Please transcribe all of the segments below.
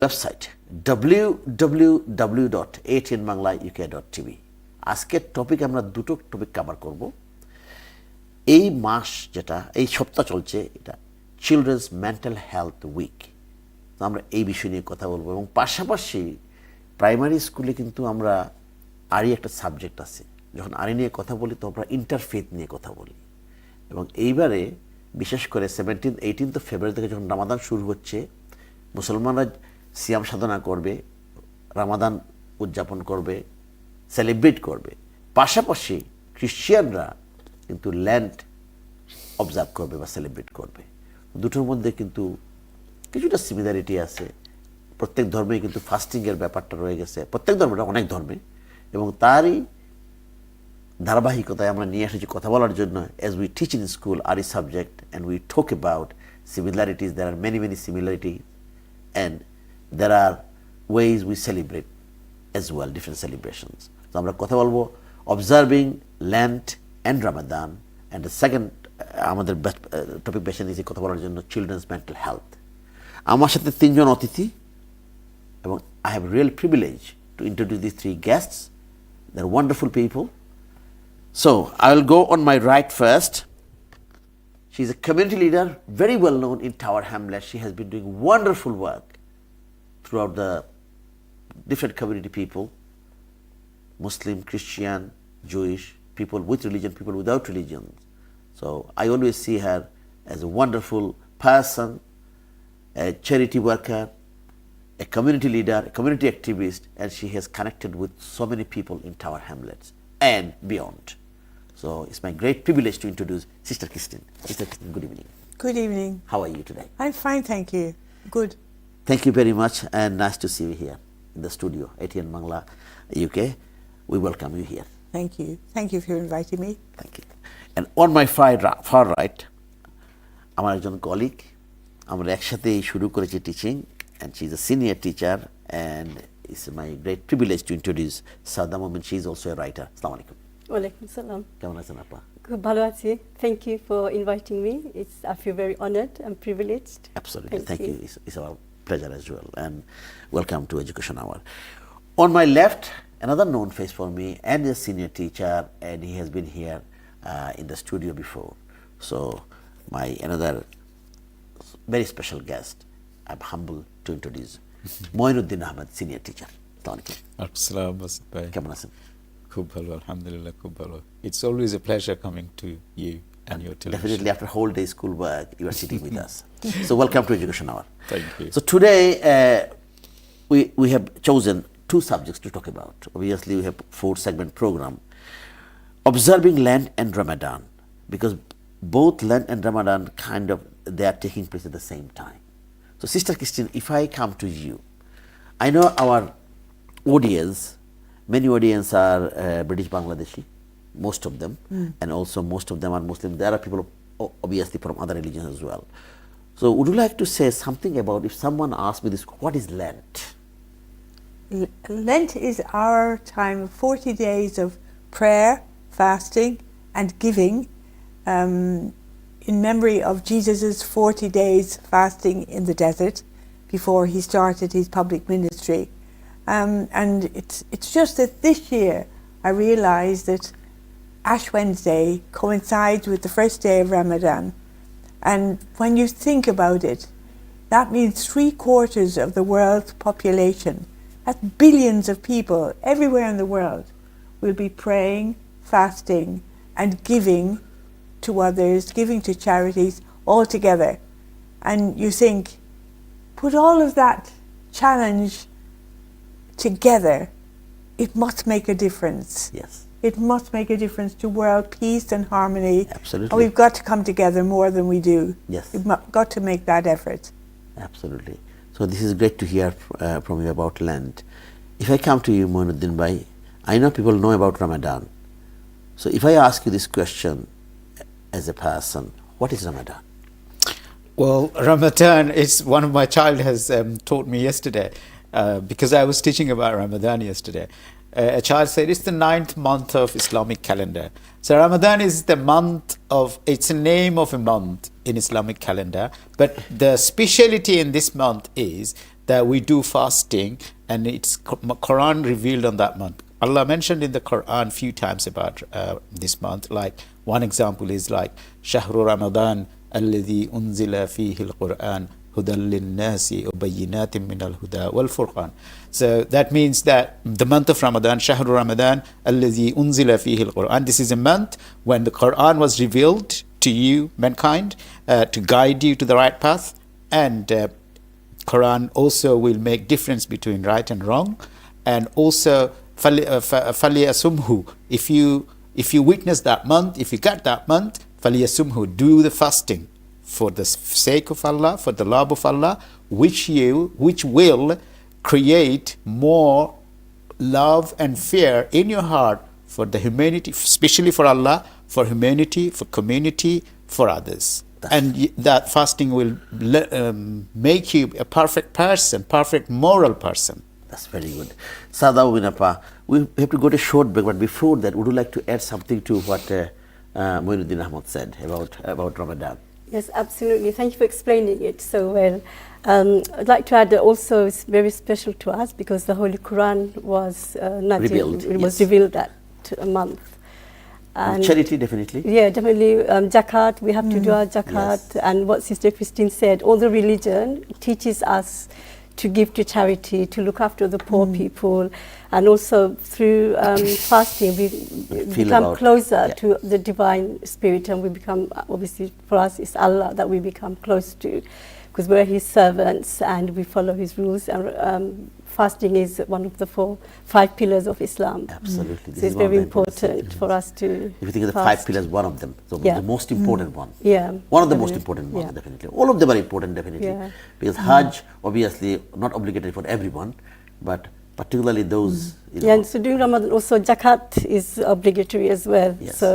Website www.atnbangla.uk.tv। আজকের topic আমরা দুটো টপিক কভার করব। এই মাস যেটা এই সপ্তাহ চলছে এটা চিলড্রেন্স মেন্টাল হেলথ উইক, তো আমরা এই বিষয় নিয়ে কথা বলবো এবং পাশাপাশি প্রাইমারি স্কুলে কিন্তু আমরা আরই একটা সাবজেক্ট আছে, যখন আরই নিয়ে কথা বলি তো আমরা ইন্টারফেথ নিয়ে কথা বলি এবং এইবারে বিশেষ করে 18th ফেব্রুয়ারি থেকে যখন রামাদান শুরু হচ্ছে, মুসলমানরা সিয়াম সাধনা করবে, রামাদান উদযাপন করবে, সেলিব্রেট করবে, পাশাপাশি খ্রিশ্চিয়ানরা কিন্তু ল্যান্ড অবজার্ভ করবে বা সেলিব্রেট করবে। দুটোর মধ্যে কিন্তু কিছুটা সিমিলারিটি আছে। প্রত্যেক ধর্মেই কিন্তু ফাস্টিংয়ের ব্যাপারটা রয়ে গেছে, প্রত্যেক ধর্মটা অনেক ধর্মে, এবং তারই ধারাবাহিকতায় আমরা নিয়ে এসেছি কথা বলার জন্য। as we teach in school RE subject and we talk about similarities, there are many similarities and there are ways we celebrate as well, different celebrations. So আমরা কথা বলবো observing Lent and Ramadan, and the second আমাদের topic বেছে নিয়েছি কথা বলার জন্য children's mental health। আমার সাথে তিনজন অতিথি এবং I have real privilege to introduce these three guests. They're wonderful people. So I will go on my right first. She's a community leader, very well known in Tower Hamlet. She has been doing wonderful work throughout the different community people, Muslim, Christian, Jewish, people with religion, people without religion. So I always see her as a wonderful person, a charity worker, a community leader, a community activist, and she has connected with so many people in Tower Hamlets and beyond. So it's my great privilege to introduce Sister Christine. Sister Christine, good evening. Good evening. How are you today? I'm fine, thank you. Good. Thank you very much, and nice to see you here in the studio, ATN Bangla, UK. We welcome you here. Thank you. Thank you for inviting me. Thank you. And on my far right, আমার একজন colleague, আমরা একসাথেই শুরু করেছি teaching, and she's a senior teacher, and it's my great privilege to introduce Sada Momin. She is also a writer. Assalamu alaikum. Walaikum salam. কেমন আছেন আপা? খুব ভালো আছি। Thank you for inviting me. I feel very honored and privileged. Absolutely. Thank you. It's our pleasure as well. And welcome to Education Hour. On my left, another known face for me and a senior teacher, and he has been here in the studio before. So my another very special guest, I'm humbled to introduce Moinuddin Ahmed, senior teacher. আসসালাম ভাই, কেমন আছেন? খুব ভালো, আলহামদুলিল্লাহ, খুব ভালো। It's always a pleasure coming to you and your television. Definitely after whole day school work, you are sitting with us. So welcome to Education Hour. Thank you. So today we have chosen two subjects to talk about. Obviously we have 4-segment program, observing Lent and Ramadan, because both Lent and Ramadan they are taking place at the same time. So Sister Christine, if I come to you, I know our audience, many audience are British Bangladeshi, most of them, and also most of them are Muslim. There are people obviously from other religions as well. So would you like to say something about, if someone asks me this, what is Lent? Lent is our time of 40 days of prayer, fasting, and giving, in memory of Jesus' 40 days fasting in the desert before he started his public ministry. And it's just that this year I realised that Ash Wednesday coincides with the first day of Ramadan. And when you think about it, that means 3/4 of the world's population, that's billions of people everywhere in the world, will be praying, fasting, and giving to others, giving to charities all together. And you think, put all of that challenge together, it must make a difference. Yes. It must make a difference to world peace and harmony. Absolutely. And we've got to come together more than we do. Yes. We've got to make that effort. Absolutely. So this is great to hear from you about Lent. If I come to you, Moinuddin Bhai, I know people know about Ramadan. So if I ask you this question as a person, what is Ramadan? Well, Ramadan is one of my child has taught me yesterday, because I was teaching about Ramadan yesterday. A child said it's the 9th month of Islamic calendar. So Ramadan is the month of, it's a name of a month in Islamic calendar, but the speciality in this month is that we do fasting, and it's Quran revealed on that month. Allah mentioned in the Quran few times about this month. Like one example is like Shahru Ramadan alladhi unzila fihi al-Quran hudan lin-nasi wa bayyinatin min al-huda wal-furqan. So that means that the month of Ramadan, Shahru Ramadan alladhi unzila fihi al-Quran, this is a month when the Quran was revealed to you, mankind, to guide you to the right path. And Quran also will make difference between right and wrong. And also faliyasumhu, if you witness that month, if you get that month, faliyasumhu, do the fasting for the sake of Allah, for the love of Allah, which will create more love and fear in your heart for the humanity, especially for Allah, for humanity, for community, for others. And that fasting will make you a perfect person, perfect moral person. That's very good. Sada Winapa, we have to go to a short break, but before that, would you like to add something to what Moinuddin Ahmad said about Ramadan? Yes, absolutely. Thank you for explaining it so well. I'd like to add that also it's very special to us because the Holy Quran was revealed. It was revealed that a month. And charity, definitely. Yeah, definitely. Zakat, we have to do our zakat. Yes. And what Sister Christine said, all the religion teaches us to give to charity, to look after the poor people. And also through fasting, we become closer to the divine spirit, and we become, obviously for us, it's Allah that we become close to, because we're His servants and we follow His rules. And fasting is one of the 5 pillars of Islam. Absolutely. So it's very important for us to If you think of the fast. 5 pillars, one of them, so the most important one. Yeah. One of the most important ones, definitely. All of them are important, definitely. Yeah. Because Hajj, obviously, not obligatory for everyone, but particularly those. Yeah, and so during Ramadan also zakat is obligatory as well. Yes. So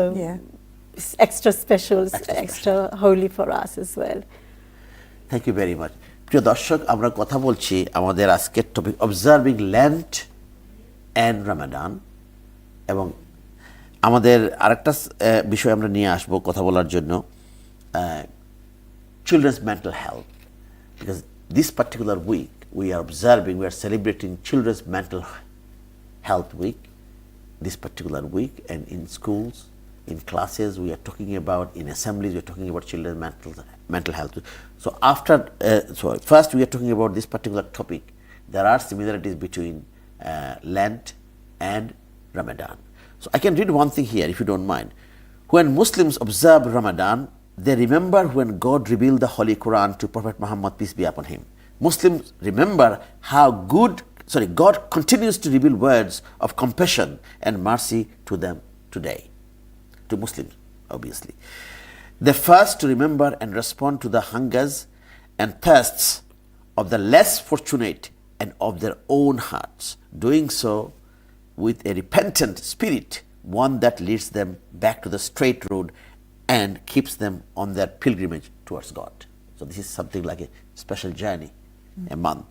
it's extra special, extra holy for us as well. Thank you very much. প্রিয় দর্শক, আমরা কথা বলছি আমাদের আজকের topic observing lent and Ramadan, এবং আমাদের আরেকটা বিষয় আমরা নিয়ে আসবো কথা বলার জন্য, children's mental health, because this particular week we are celebrating children's mental health week this particular week, and in schools, in classes, we are talking about, in assemblies, we are talking about children's mental health. So first we are talking about this particular topic. There are similarities between Lent and Ramadan. So I can read one thing here, if you don't mind. When Muslims observe Ramadan, they remember when God revealed the Holy Quran to Prophet Muhammad, peace be upon him. Muslims remember how God continues to reveal words of compassion and mercy to them today, to Muslims, obviously. They first to remember and respond to the hungers and thirsts of the less fortunate and of their own hearts, doing so with a repentant spirit, one that leads them back to the straight road and keeps them on their pilgrimage towards God. So this is something like a special journey, a month.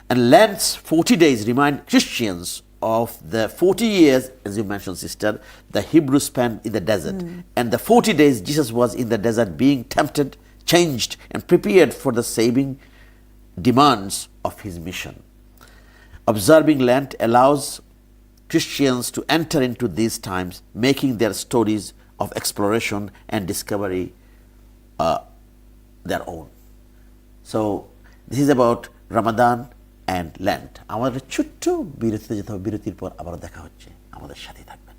And Lent's 40 days remind Christians of the 40 years, as you mentioned, sister, the Hebrews spent in the desert, and the 40 days Jesus was in the desert being tempted, changed, and prepared for the saving demands of his mission. Observing Lent allows Christians to enter into these times, making their stories of exploration and discovery their own. So this is about Ramadan and Lent. আমাদের ছোট্ট বিরতিতে যেতে হবে, বিরতির পর আবার দেখা হচ্ছে, আমাদের সাথে থাকবেন।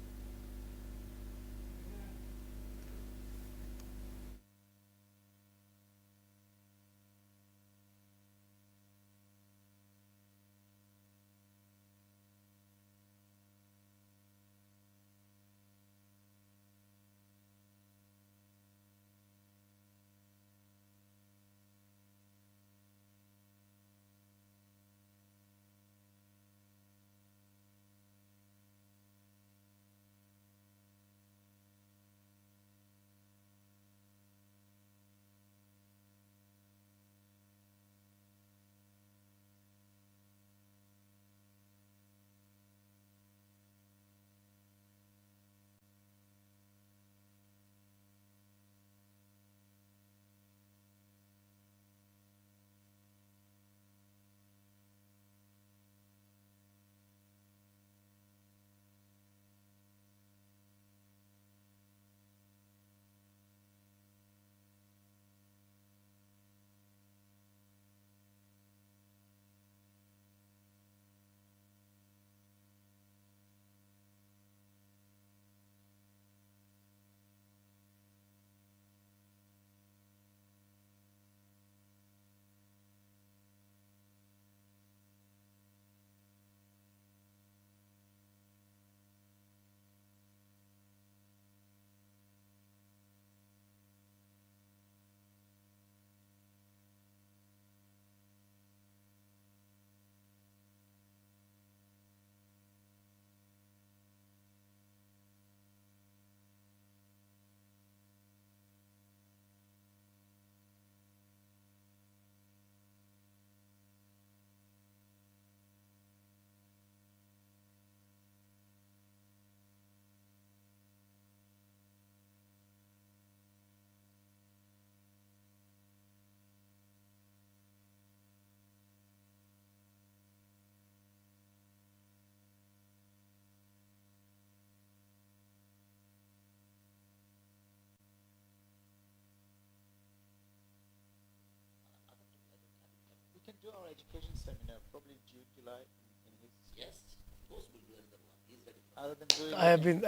do our education seminar probably June, July in his school. Yes, of course we'll do another one. He's ready for Other than doing I have been.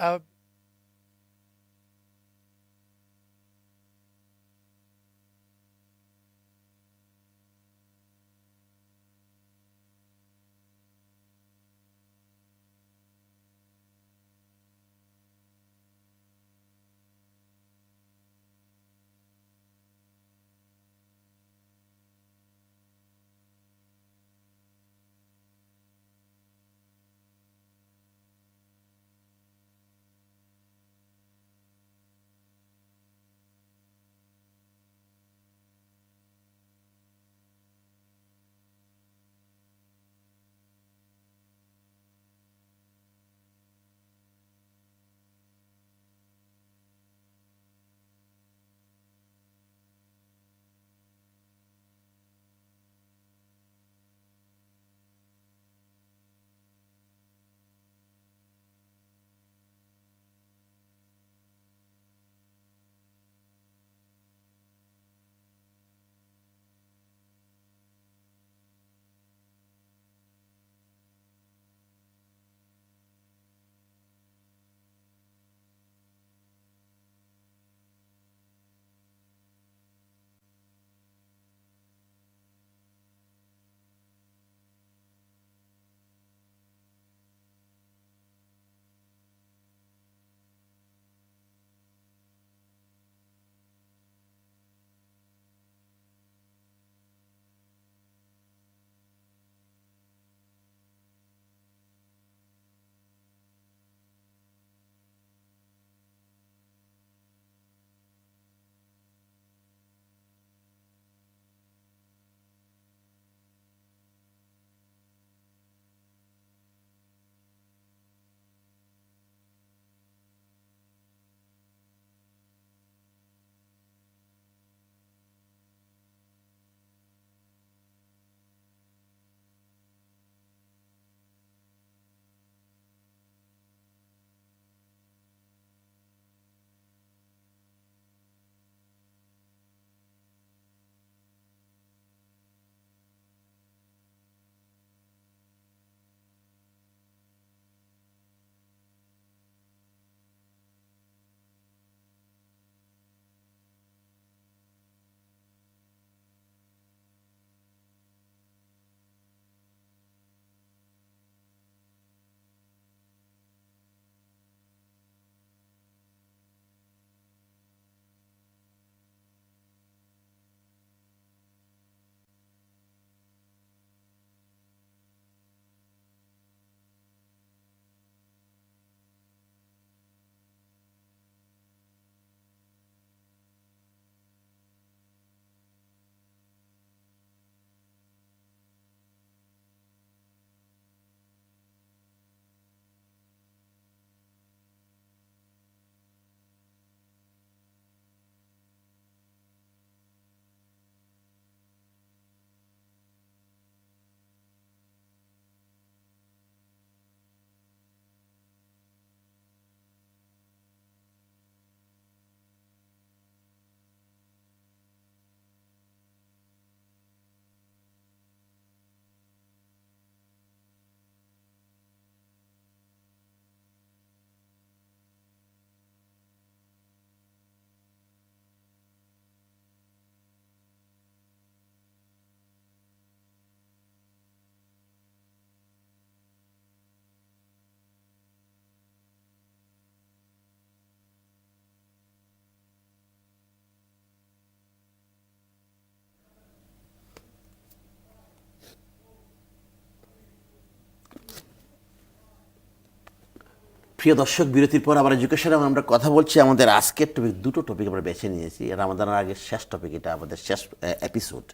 প্রিয় দর্শক, বিরতির পর আবার এডুকেশনে আমরা কথা বলছি। আমাদের আজকের টপিক, দুটো টপিক আমরা বেছে নিয়েছি। রামাদানের আগে শেষ টপিক, এটা আমাদের শেষ episode.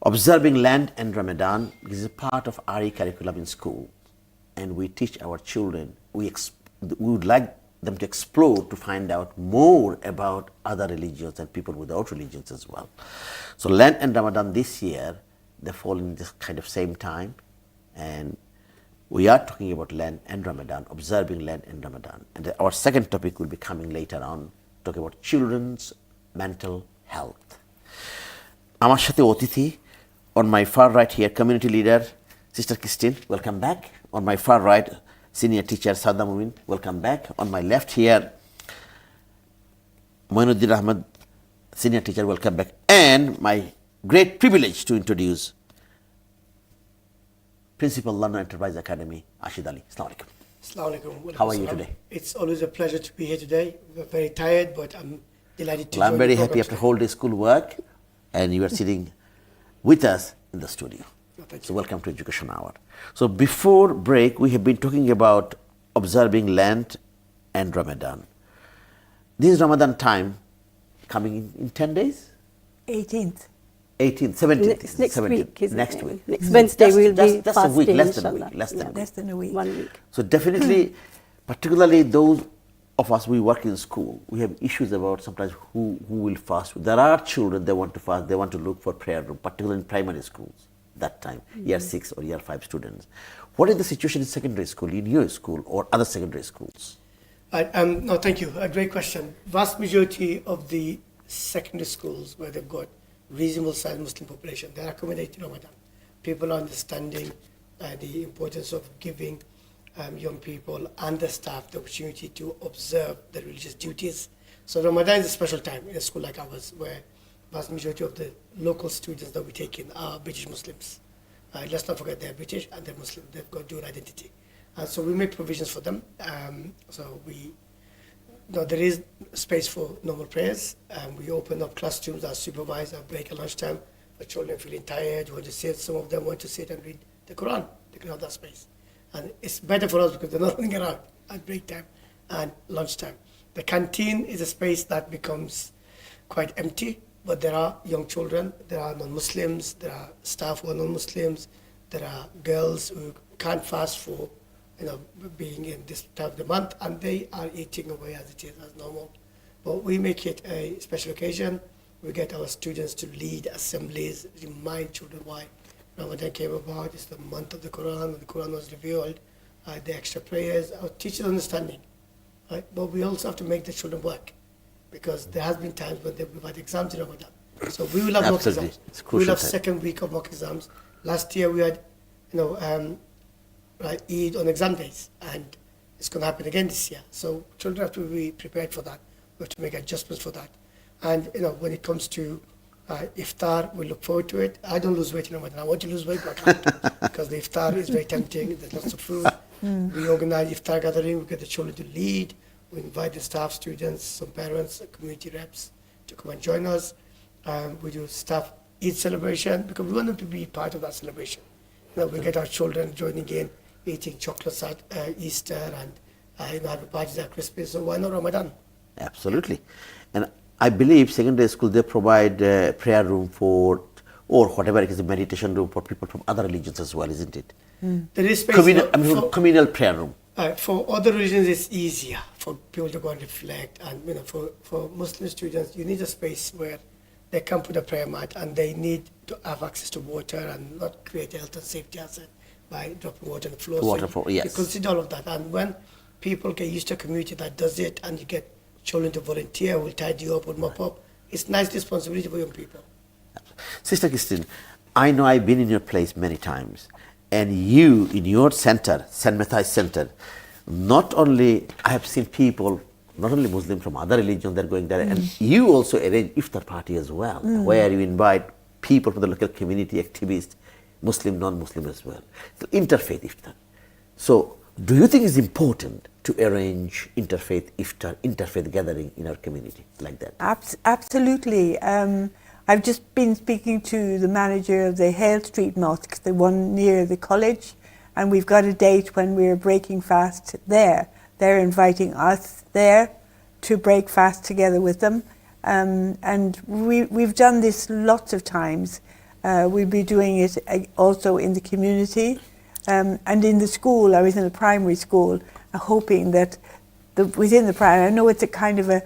Observing land and Ramadan is a part of our curriculum in school and we teach our children. We would like them to explore, to find out more about other religions and people without religions as well. So Lent and Ramadan this year, they fall in this kind of same time, and we are talking about Lent and Ramadan, observing Lent and Ramadan. And our second topic will be coming later on, talking about children's mental health. আমার সাথে অতিথি On my far right here, community leader, Sister Christine, welcome back. On my far right, senior teacher, Saddam Mumin, welcome back. On my left here, Moinuddin Ahmed, senior teacher, welcome back. And my great privilege to introduce Principal London Enterprise Academy, Ashid Ali. Assalamu alaikum. Assalamu alaikum. How are you today? It's always a pleasure to be here today. We're very tired, but I'm delighted to Well, I'm join very the happy program after today. whole day school work, and you are sitting with us in the studio. thank So you. welcome to Education Hour. So before break, we have been talking about observing Lent and Ramadan. This is Ramadan time coming in 10 days? 18th. 18th, 17th. Next 17th, week, isn't next it? week. Next Wednesday we'll be just a week, fasting, less than a inshallah. week, less than a week. Less than a week. 1 week. So definitely, particularly those of us we work in school, we have issues about sometimes who will fast. There are children, they want to fast, they want to look for prayer room, particularly in primary schools that time, year 6 or year 5 students. What is the situation in secondary school, in your school or other secondary schools? No, thank you. A great question. Vast majority of the secondary schools where they've got reasonable sized Muslim population, they're accommodating Ramadan. People are understanding the importance of giving young people and the staff the opportunity to observe the religious duties. So Ramadan is a special time in a school like ours where vast majority of the local students that we take in are British Muslims. Let's not forget they're British and they're Muslim. They've got dual identity. So we make provisions for them. There is space for normal prayers. We open up classrooms that supervise our break at lunchtime. The children feeling tired, want to sit. Some of them want to sit and read the Quran. They can have that space. And it's better for us because they're not running around at break time and lunchtime. The canteen is a space that becomes quite empty, but there are young children, there are non-Muslims, there are staff who are non-Muslims, there are girls who can't fast for being in this time of the month, and they are eating away as it is, as normal. But we make it a special occasion. We get our students to lead assemblies, remind children why Ramadan came about. It's the month of the Quran, when the Quran was revealed, the extra prayers, our teachers' understanding. Right? But we also have to make the children work, because there has been times when we've had exams in Ramadan. So we will have mock Absolutely. exams. It's a We will crucial have time. second week of mock exams. Last year we had, Eid on exam days, and it's going to happen again this year. So children have to be prepared for that. We have to make adjustments for that. And when it comes to iftar, we look forward to it. I don't lose weight in Ramadan. I want to lose weight, but I can't because the iftar is very tempting. There's lots of food. We organize iftar gathering. We get the children to lead. We invite the staff, students, some parents, community reps to come and join us. We do staff Eid celebration because we want them to be part of that celebration. We get our children joining in, eating chocolates at Easter and having parties at Christmas. So why not Ramadan? Absolutely. And I believe secondary school, they provide prayer room for, or whatever it is, a meditation room for people from other religions as well, isn't it? There is space Communal prayer room. for other religions. It's easier for people to go and reflect, and for Muslim students, you need a space where they can put a prayer mat, and they need to have access to water and not create a health and safety hazard by dropping water on the floor. You consider all of that, and when people get used to a community that does it, and you get children to volunteer, will tidy you up, will mop up, it's nice responsibility for young people. Sister Christine, I know I've been in your place many times, and you, in your center, St. Matthias Center, not only I have seen people, not only Muslim from other religions, they're going there, and you also arrange iftar party as well, where you invite people from the local community, activists, Muslim, non-Muslim as well. So interfaith iftar. So do you think it's important to arrange interfaith iftar, interfaith gathering in our community like that? Absolutely. I've just been speaking to the manager of the Hale Street Mosque, the one near the college, and we've got a date when we're breaking fast there. They're inviting us there to break fast together with them. And we've done this lots of times. We'll be doing it also in the community. And in the school, I was in a primary school, hoping that within the primary, I know it's a kind of an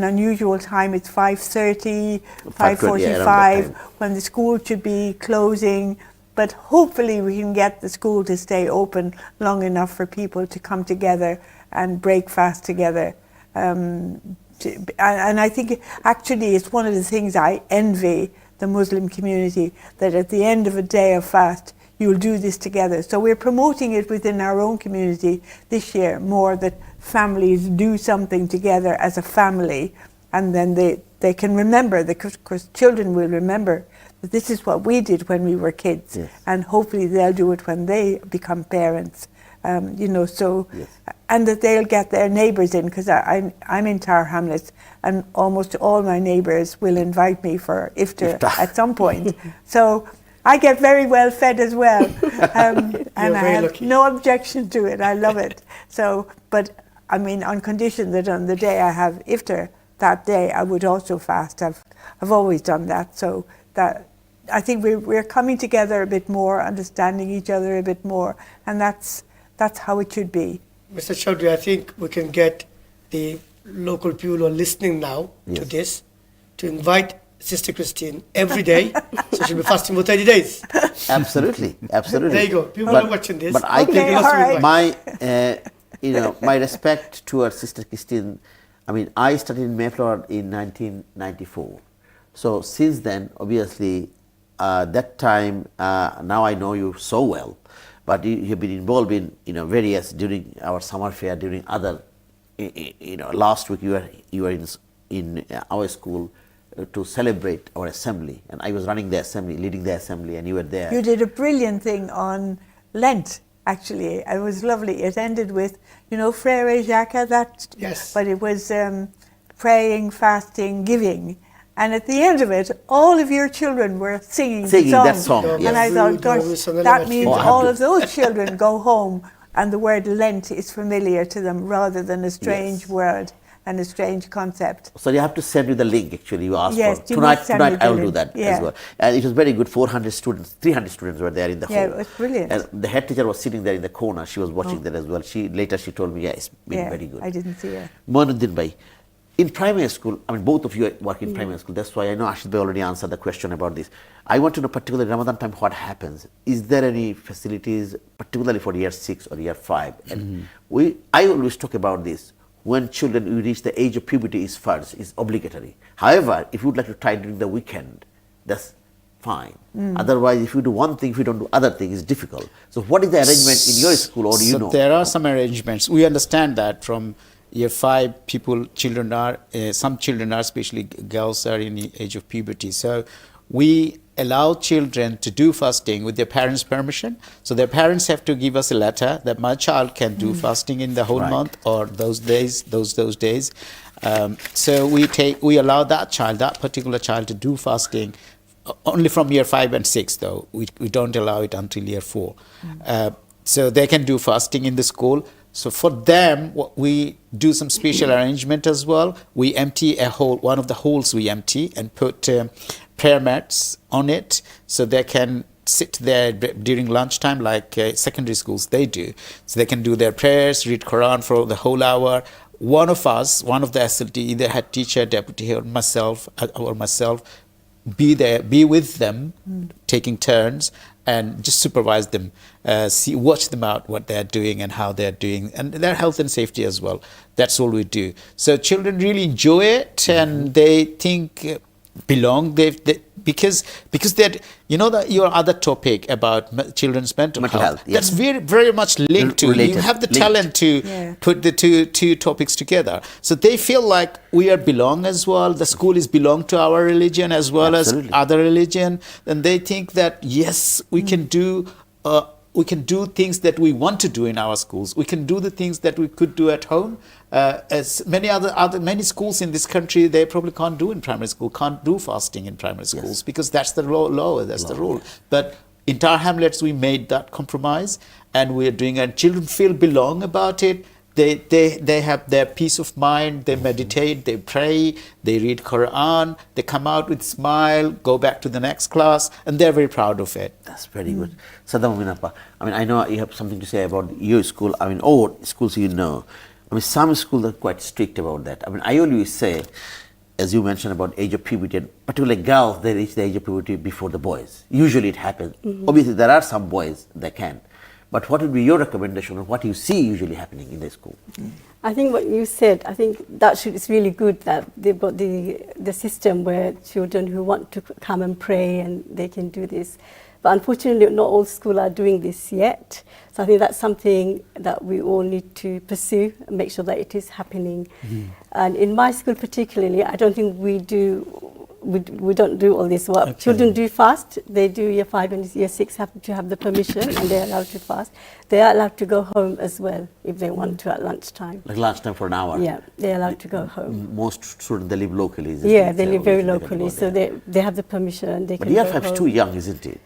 unusual time, it's 5:30, 5:45, when the school should be closing, but hopefully we can get the school to stay open long enough for people to come together and break fast together. And I think actually it's one of the things I envy the Muslim community, that at the end of a day of fast, you'll do this together. So we're promoting it within our own community this year more, that families do something together as a family, and then they can remember, because children will remember that this is what we did when we were kids, Yes. and hopefully they'll do it when they become parents. So, Yes. and that they'll get their neighbours in, because I'm in Tower Hamlets, and almost all my neighbours will invite me for iftar at some point. So I get very well fed as well, and I very have lucky. no objection to it. I love it. So, but I mean, on condition that on the day I have iftar, that day I would also fast. I've always done that. So that I think we're coming together a bit more, understanding each other a bit more, and that's how it should be. Mr. Chaudhry, I think we can get the local people who are listening now to Yes. this to invite Sister Christine every day, so she'll be fasting for 30 days. Absolutely, absolutely. There you go. People are watching this. But I Okay, think all right. my respect towards Sister Christine. I mean, I studied in Mayflower in 1994. So since then, obviously, that time, now I know you so well, but you've been involved in various, during our summer fair, during other, last week you were in our school to celebrate our assembly, and I was running the assembly, leading the assembly, and you were there. You did a brilliant thing on Lent, actually. It was lovely. It ended with, Frere Jacques, that. Yes. But it was praying, fasting, giving. And at the end of it, all of your children were singing That the song, And yes. I thought, gosh, that means Oh, I have all to- of those children go home and the word Lent is familiar to them rather than a strange Yes. word and a strange concept. So you have to send you the link. Actually, you asked Yes, for you must send me Tonight the I will do link. that Yeah. as well. And it was very good. 400 students, 300 students were there in the Yeah, hall. it was brilliant. And the head teacher was sitting there in the corner. She was watching that as well. Later she told me, yeah, it's been very good. I didn't see her. Moinuddin Bhai, in primary school, I mean, both of you work in primary school. That's why I know Ashid Bhai already answered the question about this. I want to know, particularly Ramadan time, what happens. Is there any facilities, particularly for year 6 or year 5? And I always talk about this. When children reach the age of puberty is first, is obligatory. However, if you would like to try during the weekend, that's fine. Otherwise, if you do one thing, if you don't do other things, it's difficult. So what is the arrangement in your school, or do you So know? there are some arrangements. We understand that from year 5, some children are, especially girls, are in the age of puberty. So we allow children to do fasting with their parents' permission. So their parents have to give us a letter that my child can do fasting in the whole Right. month or those days, those days. So we allow that particular child to do fasting only from year 5 and 6, though. We don't allow it until year 4. So they can do fasting in the school. So for them, we do some special arrangement as well. We empty one of the holes we empty and put prayer mats on it, so they can sit there during lunchtime like secondary schools they do. So they can do their prayers, read Quran for the whole hour. One of the SLT, either head teacher, deputy, or myself, be with them, taking turns, and just supervise them, watch them out, what they're doing and how they're doing, and their health and safety as well. That's all we do. So children really enjoy it, and they think belong. Because that your other topic about children's mental health, yes. that's very very much linked to. Related, You have the linked. talent to put the two topics together, so they feel like we are belong as well. The school is belong to our religion as well Absolutely. as other religion, and they think that yes, we can do. We can do things that we want to do in our schools. We can do the things that we could do at home. As many schools in this country, they probably can't do in primary school, can't do fasting in primary schools because that's the law, that's the rule. But in Tower Hamlets, we made that compromise, and we're doing it. Children feel belong about it. They have their peace of mind. They meditate, they pray, they read Quran, they come out with smile, go back to the next class, and they're very proud of it. That's very good. Saddam Minappa, I mean, I know you have something to say about your school. I mean, all schools you know. I mean, some schools are quite strict about that. I mean, I always say, as you mentioned about age of puberty, and particularly girls, they reach the age of puberty before the boys. Usually it happens. Obviously, there are some boys that can. But what would be your recommendation on what you see usually happening in the school? I think what you said, I think it's really good that they've got the system where children who want to come and pray and they can do this. But unfortunately, not all schools are doing this yet. So I think that's something that we all need to pursue and make sure that it is happening. And in my school particularly, I don't think we don't do all this work. Okay. Children do fast. They do year 5 and year 6 have to have the permission and they're allowed to fast. They are allowed to go home as well if they want to at lunchtime. Like lunchtime for an hour? Yeah, they're allowed to go home. Most students, they live locally, isn't it? Yeah, they live very They can locally, go so there. they have the permission. They But can year go 5 is home. too young, isn't it?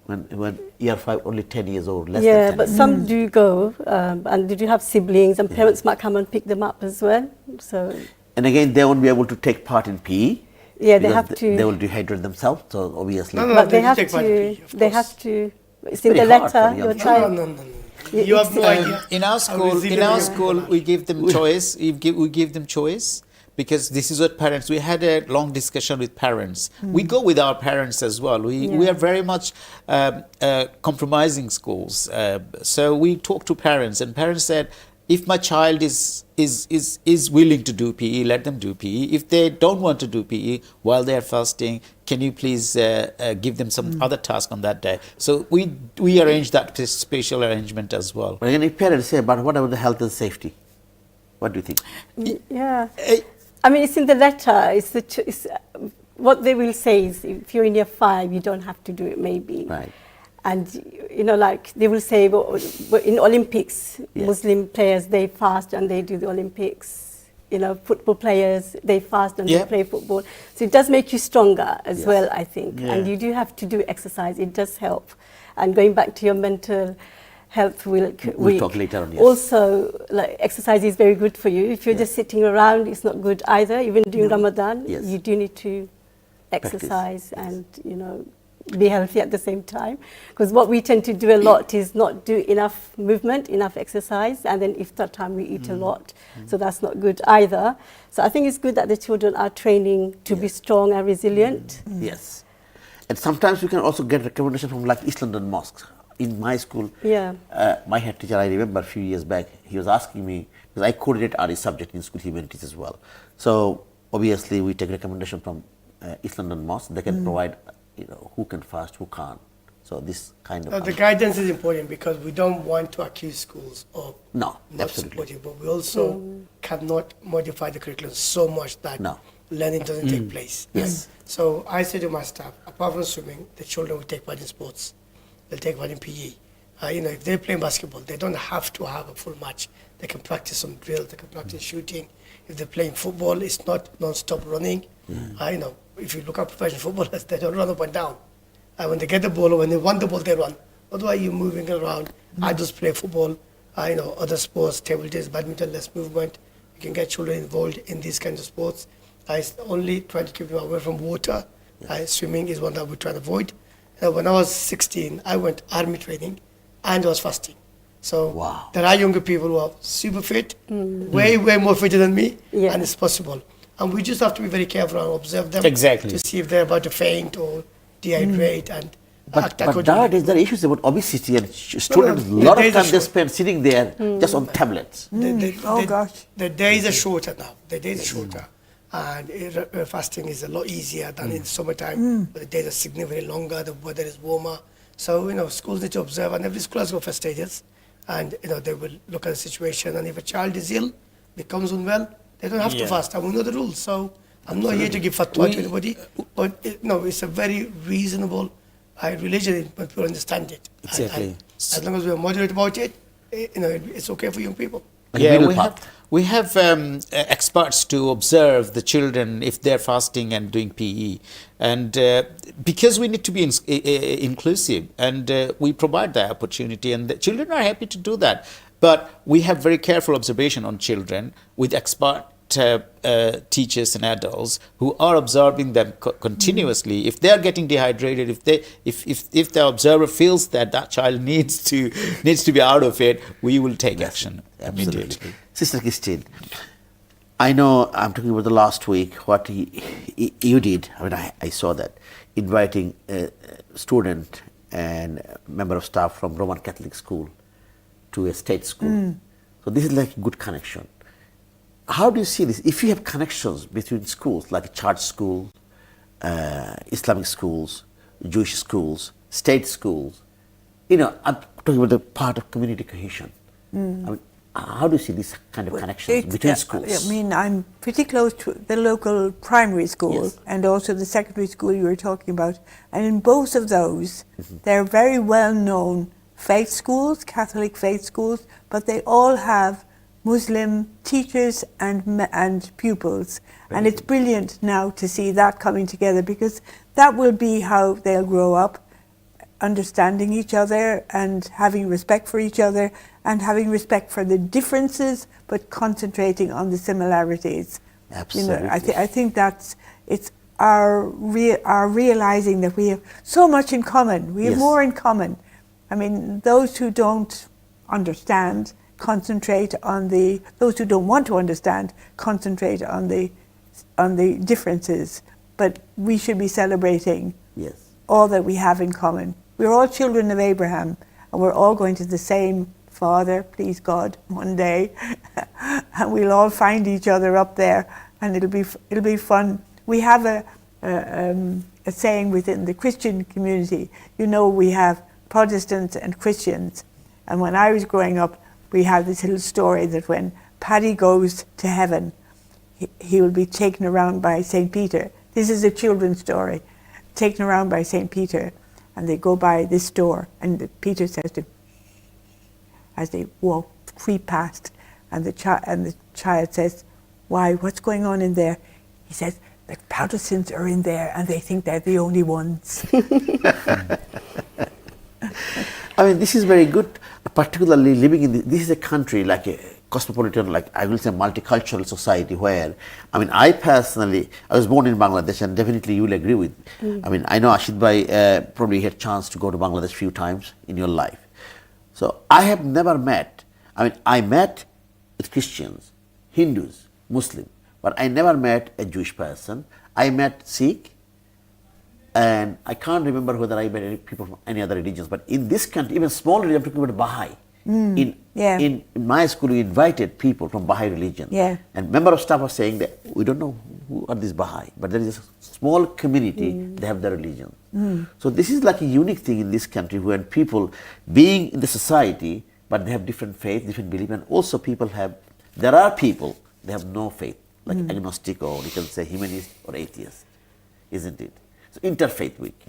When year 5 only 10 years old, less Yeah, than 10 but years. some do go, and they do have siblings, and parents might come and pick them up as well. So And again, they won't be able to take part in PE. yeah, they because have to. They will dehydrate themselves, so obviously. No, no, But they do have take part in to. PE, of They course. have to. It's in very the hard for letter. young Your people. No, child. no, no, no. You have no idea. In our how school, resilient we give them choice. We give them choice because this is what parents. We had a long discussion with parents. We go with our parents as well. We are very much compromising schools. So we talk to parents, and parents said, if my child is willing to do PE, let them do PE. If they don't want to do PE while they are fasting, can you please give them some other task on that day? So we arrange that special arrangement as well. But again, if parents say, but what about the health and safety? What do you think? Yeah. I mean, it's in the letter. It's what they will say is, if you're in year 5, you don't have to do it, maybe. Right. And like they will say, well, in Olympics, Yeah. Muslim players, they fast and they do the Olympics. Football players, they fast and Yeah. they play football. So it does make you stronger as Yes. well, I think. Yeah. And you do have to do exercise. It does help. And going back to your mental health week, We'll talk later on, yes. also, like, exercise is very good for you. If you're Yes. just sitting around, it's not good either. Even during Ramadan, Yes. you do need to exercise and, be healthy at the same time. Because what we tend to do a lot is not do enough movement, enough exercise, and then iftar time we eat a lot. So that's not good either. So I think it's good that the children are training to be strong and resilient. Yes. And sometimes we can also get recommendation from like East London mosques. In my school, Yeah. my head teacher, I remember a few years back, he was asking me, because I coordinate RE subject in school humanities as well. So obviously we take recommendation from East London mosques. They can provide, who can fast, who can't. So this kind of... The guidance is important because we don't want to accuse schools of No, not absolutely. supporting, but we also cannot modify the curriculum so much that No. learning doesn't take place. Yes. So I say to my staff, apart from swimming, the children will take part in sports. They'll take part in PE. If they're playing basketball, they don't have to have a full match. They can practice some drills, they can practice shooting. If they're playing football, it's not non-stop running. If you look at professional footballers, they don't run up and down. When they get the ball or when they want the ball, they run. Otherwise, you're moving around. I just play football. Other sports, table tennis, badminton, less movement. You can get children involved in these kinds of sports. I only try to keep them away from water. Swimming is one that we try to avoid. When I was 16, I went army training and I was fasting. So Wow. there are younger people who are super fit, way more fitter than me, Yeah. and it's possible. And we just have to be very careful and observe them Exactly. to see if they're about to faint or dehydrate and act But accordingly. nowadays there are issues about obesity and students, a lot the of days are time they short. spend sitting there just on tablets. Oh, gosh. The days are shorter now. The days are shorter. And fasting is a lot easier than in summertime, but the days are significantly longer, the weather is warmer. So, schools need to observe, and every school has got first aiders, and, they will look at the situation, and if a child is ill, becomes unwell, they don't have to fast, and we know the rules. So I'm not here to give fatwa to anybody, but it's a very reasonable religion when people understand it. Exactly. And as long as we're moderate about it, it's okay for young people. Like Yeah, middle path. we have experts to observe the children if they're fasting and doing PE, and because we need to be inclusive, and we provide that opportunity, and the children are happy to do that. But we have very careful observation on children with expert teachers and adults who are observing them continuously. If they are getting dehydrated, if the observer feels that child needs to be out of it, we will take action immediately. Absolutely. Sister Christine, I know I'm talking about the last week, what you did. I mean, I saw that, inviting a student and member of staff from Roman Catholic school to a state school. So this is like a good connection. How do you see this? If you have connections between schools, like church school, Islamic schools, Jewish schools, state schools, I'm talking about the part of community cohesion. I mean, how do you see this kind of connections between schools? I mean, I'm pretty close to the local primary school and also the secondary school you were talking about. And in both of those, they're very well-known faith schools, Catholic faith schools, but they all have Muslim teachers and pupils. And it's brilliant now to see that coming together, because that will be how they'll grow up, understanding each other and having respect for each other and having respect for the differences, but concentrating on the similarities. Absolutely. I think it's our realizing that we have so much in common. We have more in common. I mean, those who don't understand concentrate on those who don't want to understand concentrate on the differences. But we should be celebrating all that we have in common. We're all children of Abraham, and we're all going to the same Father, please God, one day, and we'll all find each other up there, and it'll be fun. We have a saying within the Christian community. We have Protestants and Christians, and when I was growing up, we had this little story that when Paddy goes to heaven, he will be taken around by St. Peter. This is a children's story. Taken around by St. Peter, and they go by this door, and Peter says to him, as they creep past, and the child says, "Why, what's going on in there?" He says, "The Protestants are in there, and they think they're the only ones." I mean, this is very good, particularly living in this is a country like a cosmopolitan, like I will say multicultural society where, I mean, I was born in Bangladesh, and definitely you will agree with. I mean, I know Ashid Bhai probably had chance to go to Bangladesh a few times in your life. So I have never met, I met with Christians, Hindus, Muslim, but I never met a Jewish person. I met Sikh, and I can't remember whether I met any people from any other religions, but in this country, even small religion, I'm talking about Baha'i. In my school, we invited people from Baha'i religion. And member of staff was saying that we don't know who are these Baha'i, but there is a small community, they have their religion. So this is like a unique thing in this country, when people being in the society, but they have different faith, different belief, and also there are people, they have no faith, like agnostic, or you can say humanist or atheist, isn't it? So Interfaith Week.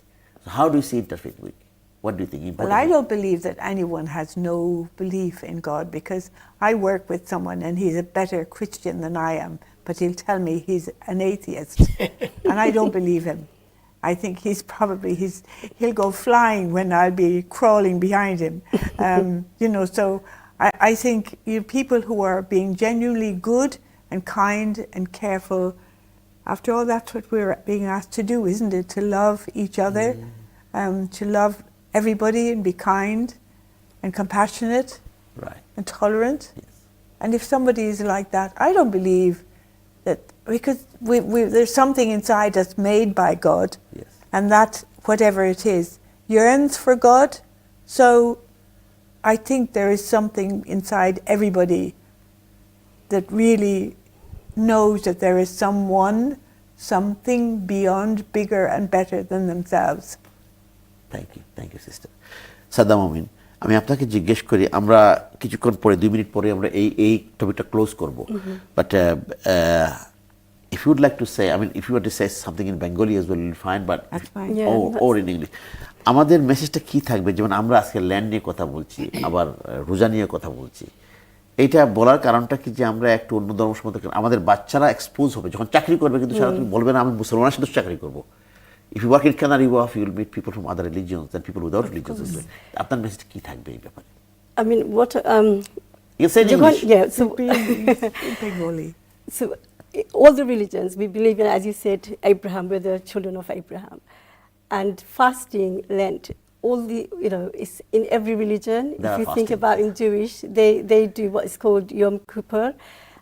So how do you see Interfaith Week? What do you think? Well, I don't believe that anyone has no belief in God, because I work with someone and he's a better Christian than I am, but he'll tell me he's an atheist, and I don't believe him. I think he'll go flying when I'll be crawling behind him. So I think people who are being genuinely good and kind and careful, after all, that's what we're being asked to do, isn't it? To love each other, to love everybody and be kind and compassionate and tolerant. And if somebody is like that, I don't believe that, because there's something inside that's made by God, and that, whatever it is, yearns for God. So I think there is something inside everybody that really knows that there is something beyond, bigger and better than themselves. Thank you, sister. Saddam Amin, আমি আপনাকে জিজ্ঞেস করি, আমরা কিছুক্ষণ পরে 2 minute পরে আমরা এই টপিকটা ক্লোজ করব, but if you would like to say, if you were to say something in Bengali as well, you'll find, but or in English, আমাদের মেসেজটা কি থাকবে? যেমন আমরা আজকে ল্যান্ড নিয়ে কথা বলছি, আবার রোজা নিয়ে কথা বলছি, এইটা বলার কারণটা কি, যে আমরা একটু অন্য ধর্মসম্মত, আমাদের বাচ্চারা এক্সপোজ হবে যখন চাকরি করবে, কিন্তু সারাদিন বলবে না আমি মুসলমানের সাথে চাকরি করব। If you work in Canary Wharf, you will meet people from other religions and people without religions as well. আপনার মেসেজ কি থাকবে এই ব্যাপারে? What you say in English. So all the religions, we believe in, as you said, Abraham, we're the children of Abraham. And fasting, Lent, all the, it's in every religion. If you think about in Jewish, they do what is called Yom Kippur,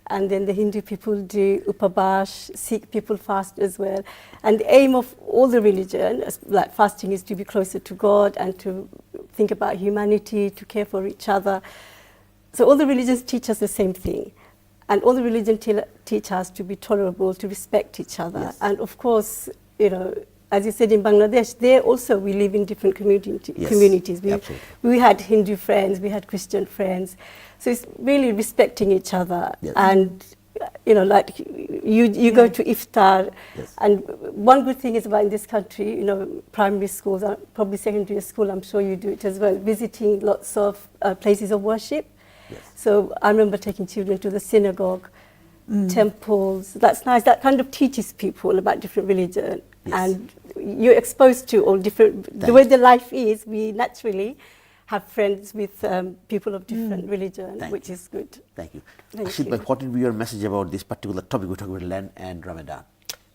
and then the Hindu people do upabash, Sikh people fast as well. And the aim of all the religion, like fasting, is to be closer to God and to think about humanity, to care for each other. So all the religions teach us the same thing. And all the religions teach us to be tolerable, to respect each other. Yes. And of course, you know, as you said, in Bangladesh, there also we live in different Yes, communities. absolutely. We had Hindu friends, we had Christian friends. So it's really respecting each other. Yes. And, you know, like you go to iftar. Yes. And one good thing is about in this country, you know, primary schools, probably secondary school, I'm sure you do it as well, visiting lots of places of worship. Yes. So I remember taking children to the synagogue, temples. That's nice. That kind of teaches people about different religion. Yes. And you're exposed to all different, the way the life is, we naturally have friends with people of different religion, which is good. Thank you. Thank Ashit, you. what would be your message about this particular topic? We're talking about Lent and Ramadan.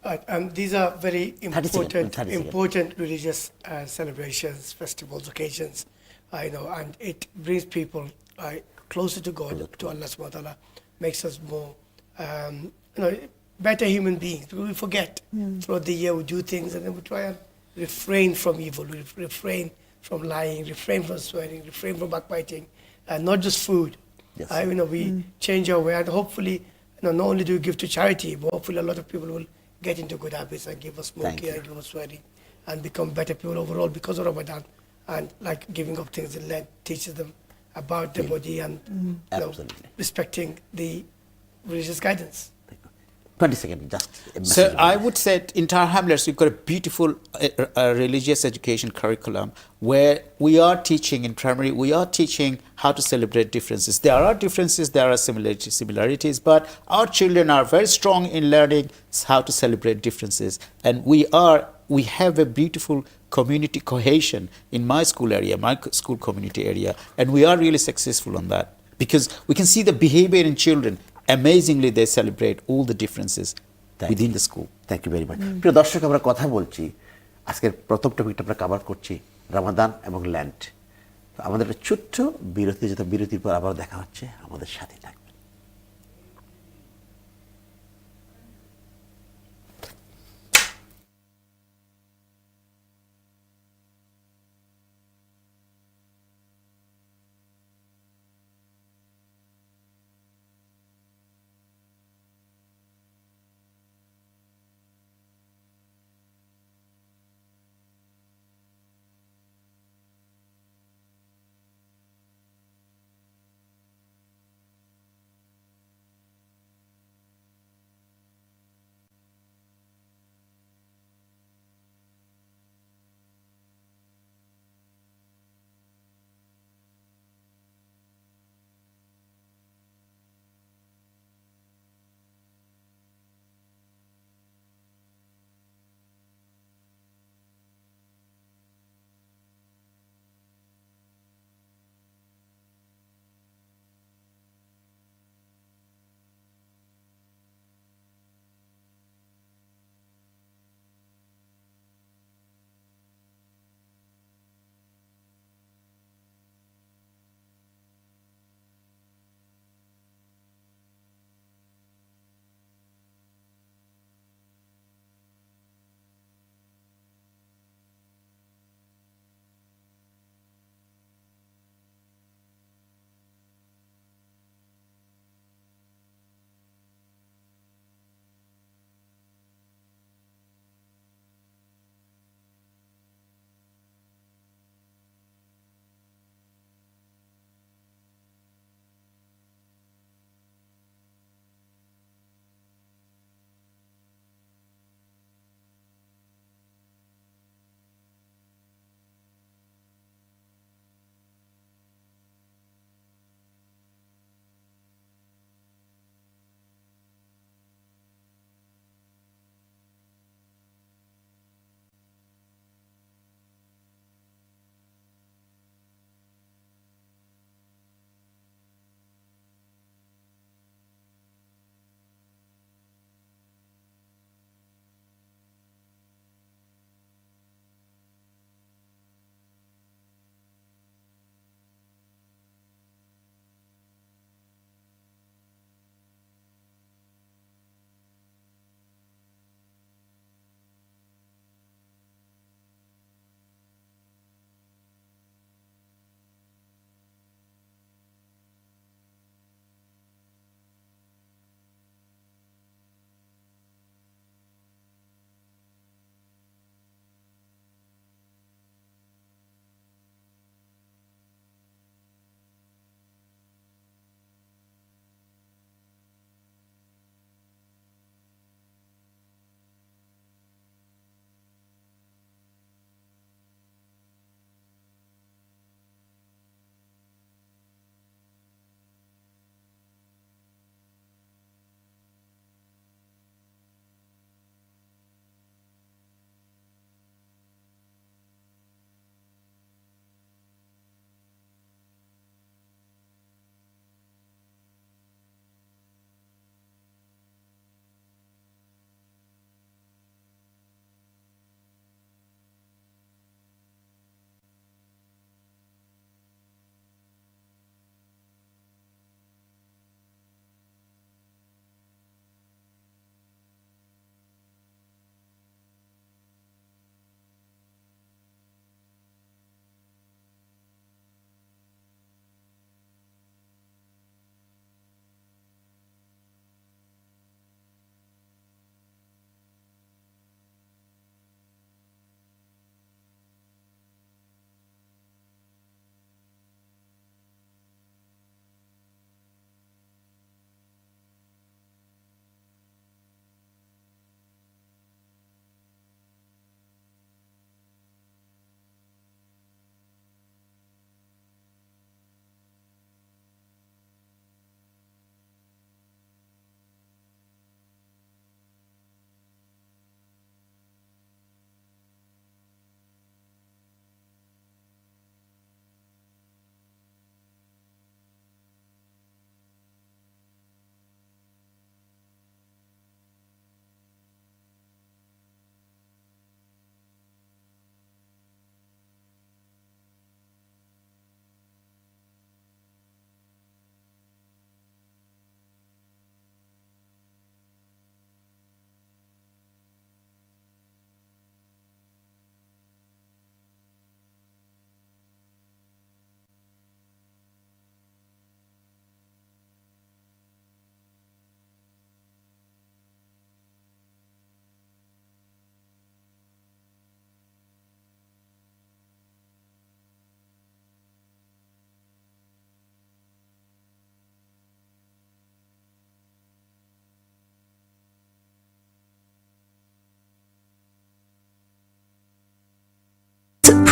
Right, these are very 30 seconds, 30 seconds. important religious celebrations, festivals, occasions, you know, and it brings people closer to God, to Allah subhanahu wa ta'ala, makes us more, you know, better human beings. Because we forget throughout the year, we do things and then we try and refrain from evil, we refrain from lying, refrain from swearing, refrain from backbiting, and not just food. Yes. You know, we change our way, and hopefully, you know, not only do we give to charity, but hopefully a lot of people will get into good habits and give us smoking and give us swearing and become better people overall because of Ramadan. And like giving up things in Lent teaches them about their body and you know, Absolutely. respecting the religious guidance. 20 seconds, just a message. So about I that. would say in Tower Hamlets we've got a beautiful religious education curriculum where we are teaching in primary, we are teaching how to celebrate differences. There are differences, there are similarities, but our children are very strong in learning how to celebrate differences. And we have a beautiful community cohesion in my school area, my school community area, and we are really successful on that because we can see the behavior in children. Amazingly, they celebrate all the differences within the school. Thank you very much প্রিয় দর্শক, আমরা কথা বলছি আজকের প্রথম টপিকটা আমরা cover করছি রমাদান এবং ল্যান্ট। আমাদের একটা ছোট্ট বিরতি, যেটা বিরতির পর আবার দেখা হচ্ছে, আমাদের সাথে থাকবে।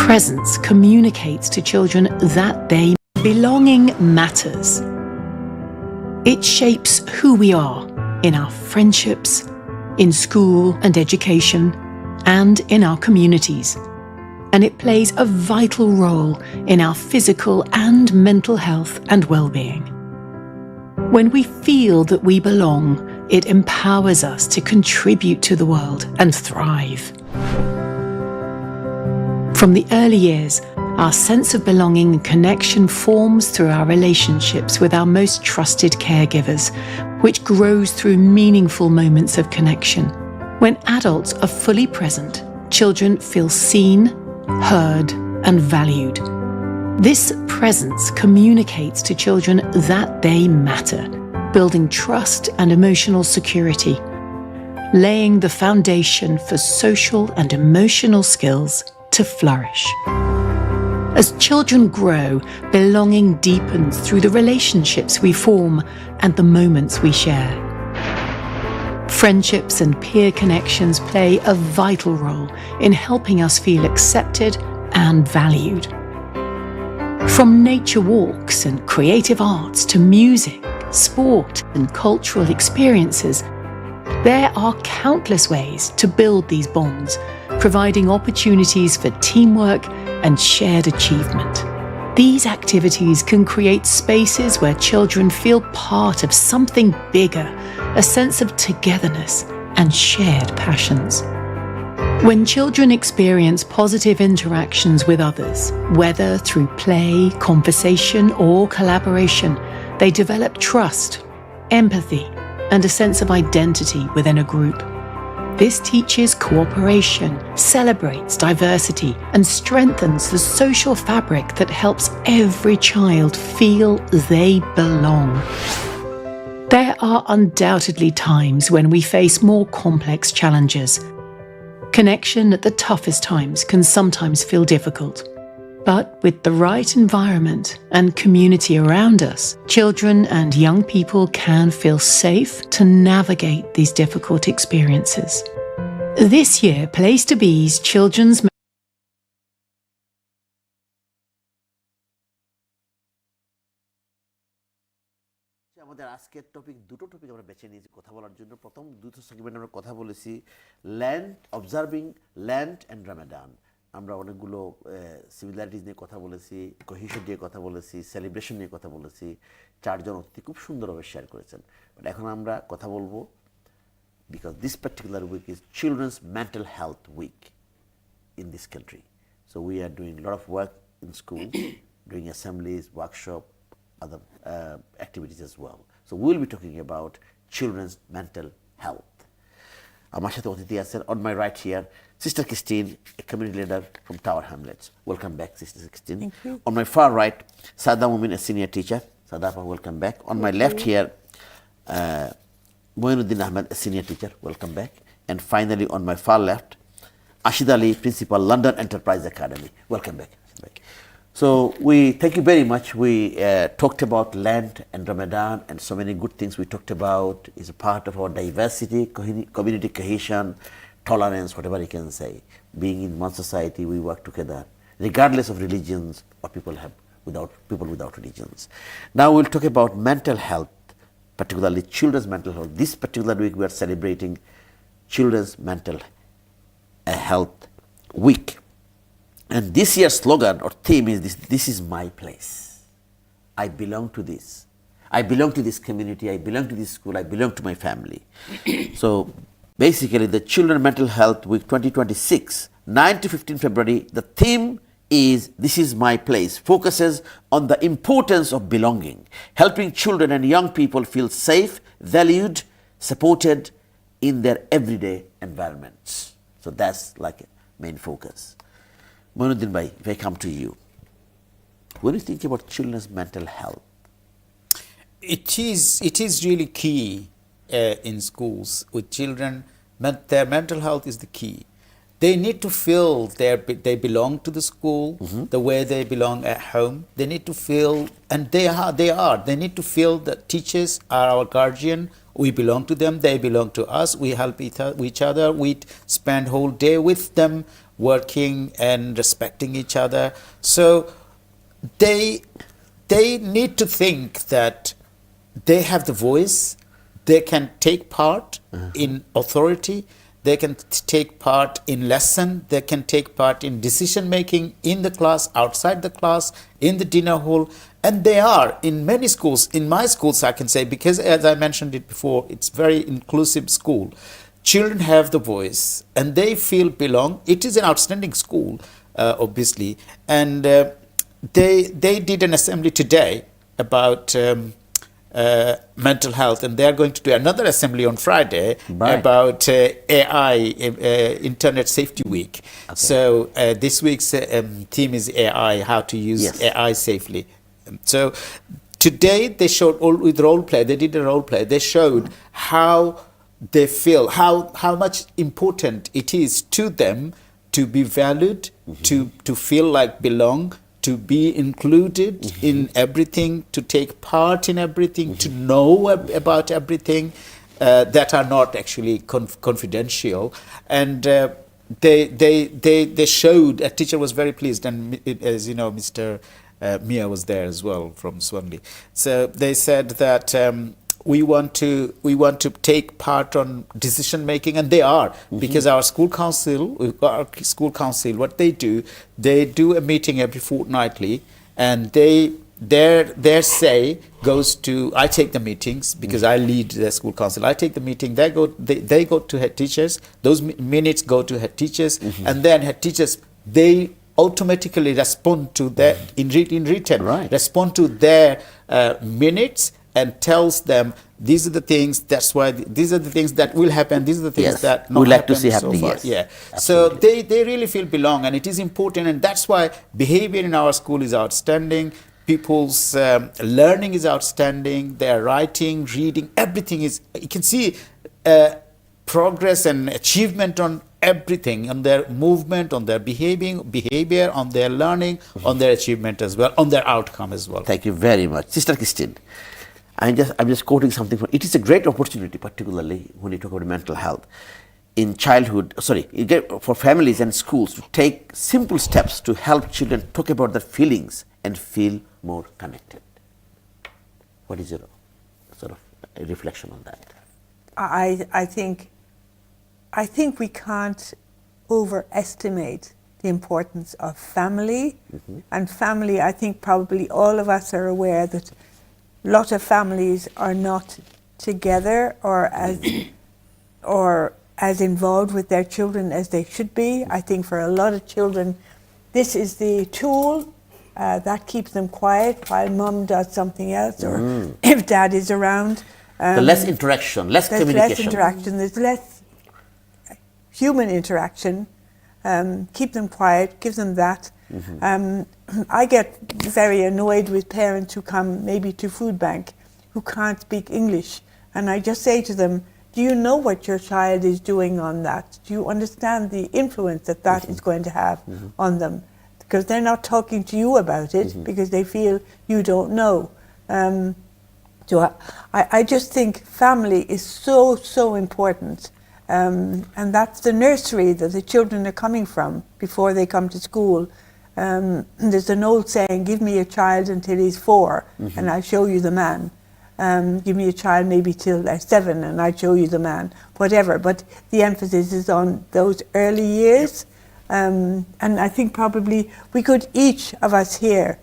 presence communicates to children that they belonging matters. It shapes who we are in our friendships, in school and education, and in our communities. And it plays a vital role in our physical and mental health and well-being. When we feel that we belong, it empowers us to contribute to the world and thrive. From the early years, our sense of belonging and connection forms through our relationships with our most trusted caregivers, which grows through meaningful moments of connection. When adults are fully present, children feel seen, heard, and valued. This presence communicates to children that they matter, building trust and emotional security, laying the foundation for social and emotional skills to flourish. As children grow, belonging deepens through the relationships we form and the moments we share. Friendships and peer connections play a vital role in helping us feel accepted and valued. From nature walks and creative arts to music, sport, and cultural experiences, there are countless ways to build these bonds, providing opportunities for teamwork and shared achievement. These activities can create spaces where children feel part of something bigger, a sense of togetherness and shared passions. When children experience positive interactions with others, whether through play, conversation, or collaboration, they develop trust, empathy, and a sense of identity within a group. This teaches cooperation, celebrates diversity, and strengthens the social fabric that helps every child feel they belong. There are undoubtedly times when we face more complex challenges. Connection at the toughest times can sometimes feel difficult. But with the right environment and community around us, children and young people can feel safe to navigate these difficult experiences. This year, Place to Be's Children's আমাদের আজকের দুটো topic আমরা বেছে নিয়েছি কথা বলার জন্য। প্রথম দুটো সেগমেন্টে আমরা কথা বলেছি অবজার্ভিং ল্যান্ড অ্যান্ড রামাদান। আমরা অনেকগুলো সিমিলারিটিস নিয়ে কথা বলেছি, কোহেশন নিয়ে কথা বলেছি, সেলিব্রেশন নিয়ে কথা বলেছি। চারজন অতিথি খুব সুন্দরভাবে শেয়ার করেছেন। বাট এখন আমরা কথা বলবো, because this particular week is Children's Mental Health Week in this country. So we are doing a lot of work in schools, doing assemblies, workshop, other activities as well. So we will be talking about children's mental health. আমার সাথে অতিথি আছেন, on my right here, Sister Christine, a community leader from Tower Hamlets. Welcome back, Sister Christine. Thank you. On my far right, Sada Mumin, a senior teacher. Sada, welcome back. On my left here, Moinuddin Ahmed, a senior teacher. Welcome back. And finally, on my far left, Ashid Ali, principal, London Enterprise Academy. Welcome back. So we thank you very much. We talked about Lent and Ramadan and so many good things we talked about. Is a part of our diversity, community cohesion, tolerance, whatever you can say. Being in one society, we work together, regardless of religions or people without religions. Now we'll talk about mental health, particularly children's mental health. This particular week we are celebrating Children's Mental Health Week. And this year's slogan or theme is this is my place. I belong to this. I belong to this community. I belong to this school. I belong to my family. So basically the Children's Mental Health Week 2026, 9 to 15 February, the theme is This is my place, focuses on the importance of belonging, helping children and young people feel safe, valued, supported in their everyday environments. So that's like a main focus. Moinuddin bhai, if I come to you, when you think about children's mental health? It is really key in schools with children. Their mental health is the key. They need to feel they belong to the school, the way they belong at home. They need to feel, and they need to feel that teachers are our guardian. We belong to them, they belong to us. We help each other. We spend whole day with them. working and respecting each other. So they need to think that they have the voice, they can take part in authority, they can take part in lesson, they can take part in decision making in the class, outside the class, in the dinner hall, and they are in many schools. In my schools, I can say, because as I mentioned it before, it's very inclusive school. Children have the voice and they feel belong. It is an outstanding school, obviously, and they did an assembly today about mental health, and they are going to do another assembly on Friday about AI, Internet Safety Week. Okay. So this week's theme is AI, how to use AI safely. So today they showed with role play. They did a role play. They showed how they feel, how much important it is to them to be valued, to feel like belong, to be included in everything, to take part in everything, to know about everything that are not actually confidential. And they showed, a teacher was very pleased, and as you know, Mr. Mia was there as well from Swanley. So they said that we want to take part on decision making, and they are, because our school council, what they do a meeting every fortnightly, and their say goes to, I take the meetings because I lead the school council. I take the meeting. They go to head teachers. Those minutes go to head teachers, and then head teachers, they automatically respond to that in written, respond to their minutes, and tells them these are the things. That's why these are the things that will happen. These are the things that we like to see happening. So yeah. So they really feel belong, and it is important, and that's why behavior in our school is outstanding. People's learning is outstanding. Their writing, reading, everything is. You can see progress and achievement on everything, on their movement, on their behavior, on their learning, on their achievement as well, on their outcome as well. Thank you very much, Sister Christine. I'm just quoting something from. It is a great opportunity, particularly when you talk about mental health in childhood. For families and schools to take simple steps to help children talk about their feelings and feel more connected. What is your sort of reflection on that? I think we can't overestimate the importance of family. And family, I think probably all of us are aware that a lot of families are not together or as involved with their children as they should be. I think for a lot of children, this is the tool that keeps them quiet while mum does something else, or if dad is around. The less interaction, less communication. There's less human interaction. Keep them quiet, give them that. I get very annoyed with parents who come maybe to food bank who can't speak English, and I just say to them, do you know what your child is doing on that? Do you understand the influence that is going to have on them? Because they're not talking to you about it because they feel you don't know. So I just think family is so important. And that's the nursery that the children are coming from before they come to school. There's an old saying, give me a child until he's 4 and I'll show you the man. Give me a child maybe till they're 7 and I'll show you the man. Whatever, but the emphasis is on those early years. And I think probably we could, each of us here,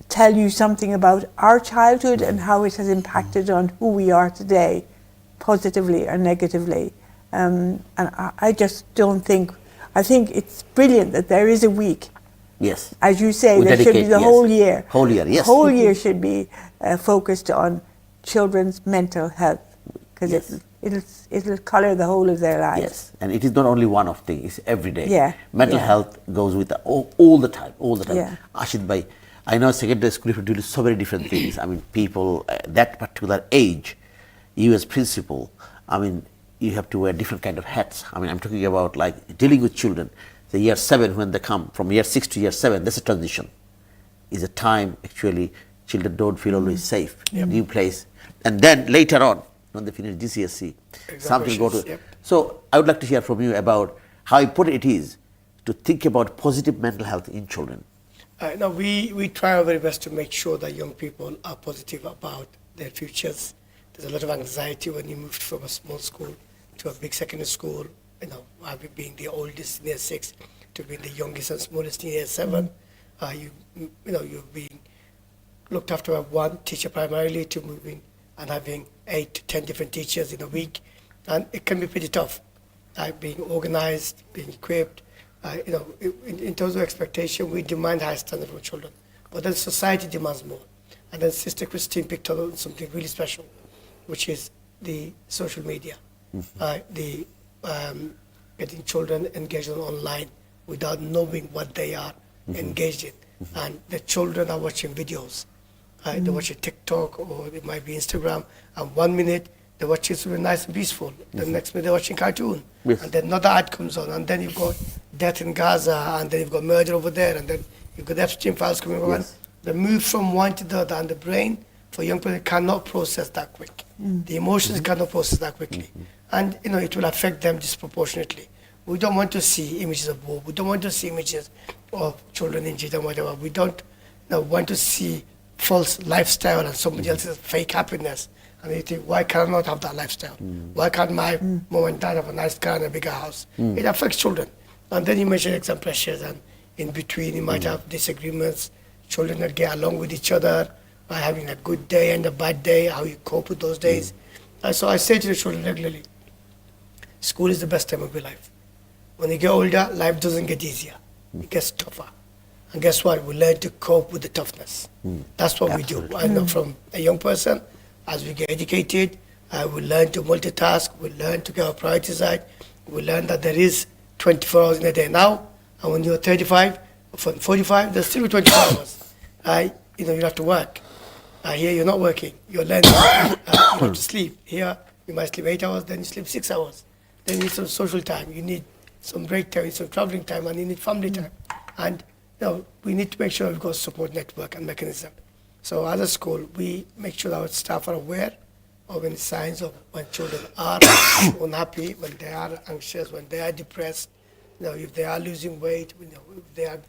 tell you something about our childhood and how it has impacted on who we are today, positively or negatively. And I just don't think, I think it's brilliant that there is a week. Yes. As you say, there should be the whole year. Whole year, yes. The whole year should be focused on children's mental health, because it'll colour the whole of their lives. Yes, and it is not only one of things, it's every day. Yeah. Mental health goes with all the time. Yeah. Ashid bhai, I know secondary school you have to do so many different things. I mean, people, that particular age, you as principal, I mean, you have to wear different kind of hats. I mean, I'm talking about like dealing with children. The year 7, when they come from year 6 to year 7, that's a transition. Is a time actually children don't feel always safe. New place, and then later on when they finish GCSE, something go to. So I would like to hear from you about how important it is to think about positive mental health in children. No, we try our very best to make sure that young people are positive about their futures. There's a lot of anxiety when you move from a small school to a big secondary school. You know, being the oldest in year 6 to being the youngest and smallest in year 7. You're being looked after by one teacher primarily to moving and having 8 to 10 different teachers in a week, and it can be pretty tough. Being organized, being equipped. In terms of expectation, we demand high standards from children, but then society demands more. And then Sister Christine picked up on something really special, which is the social media, getting children engaged online without knowing what they are engaged in. And the children are watching videos. They're watching TikTok, or it might be Instagram, and 1 minute they're watching something nice and peaceful. The next minute they're watching cartoon. Yes. And then another ad comes on, and then you've got death in Gaza, and then you've got murder over there, and then you've got Epstein files coming on. Yes. The move from one to the other, and the brain for young people cannot process that quick. The emotions cannot process that quickly. And it will affect them disproportionately. We don't want to see images of war. We don't want to see images of children injured and whatever. We don't want to see false lifestyle and somebody else's fake happiness. And you think, why can I not have that lifestyle? Why can't my mom and dad have a nice car and a bigger house? It affects children. And then you mention exam pressures, and in between you might have disagreements. Children that get along with each other by having a good day and a bad day, how you cope with those days. And so I say to the children regularly, school is the best time of your life. When you get older, life doesn't get easier. It gets tougher. And guess what? We learn to cope with the toughness. That's what we do. I know from a young person, as we get educated, we learn to multitask, we learn to get our priorities right, we learn that there is 24 hours in a day now, and when you're 35, from 45, there's still 24 hours. You have to work. Here you're not working, you're learning. You have to sleep. Here you might sleep 8 hours, then you sleep 6 hours. Then you need some social time, you need some break time, some traveling time, and you need family time. And we need to make sure we've got a support network and mechanism. So as a school, we make sure that our staff are aware of any signs of when children are unhappy, when they are anxious, when they are depressed, if they are losing weight, if they are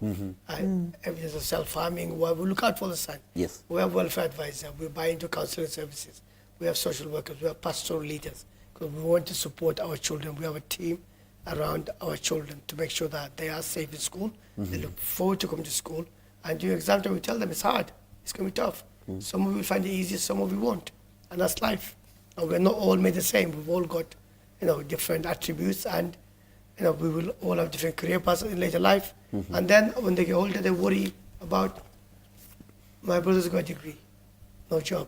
evidence of self-harming, we look out for the signs. Yes. We have welfare advisors, we buy into counseling services, we have social workers, we have pastoral leaders, because we want to support our children. We have a team around our children to make sure that they are safe in school, they look forward to coming to school, and during exam time we tell them it's hard, it's going to be tough. Some of you will find it easy, some of you won't, and that's life. And we're not all made the same. We've all got different attributes, and we will all have different career paths in later life. And then when they get older, they worry about, my brother's got a degree, no job.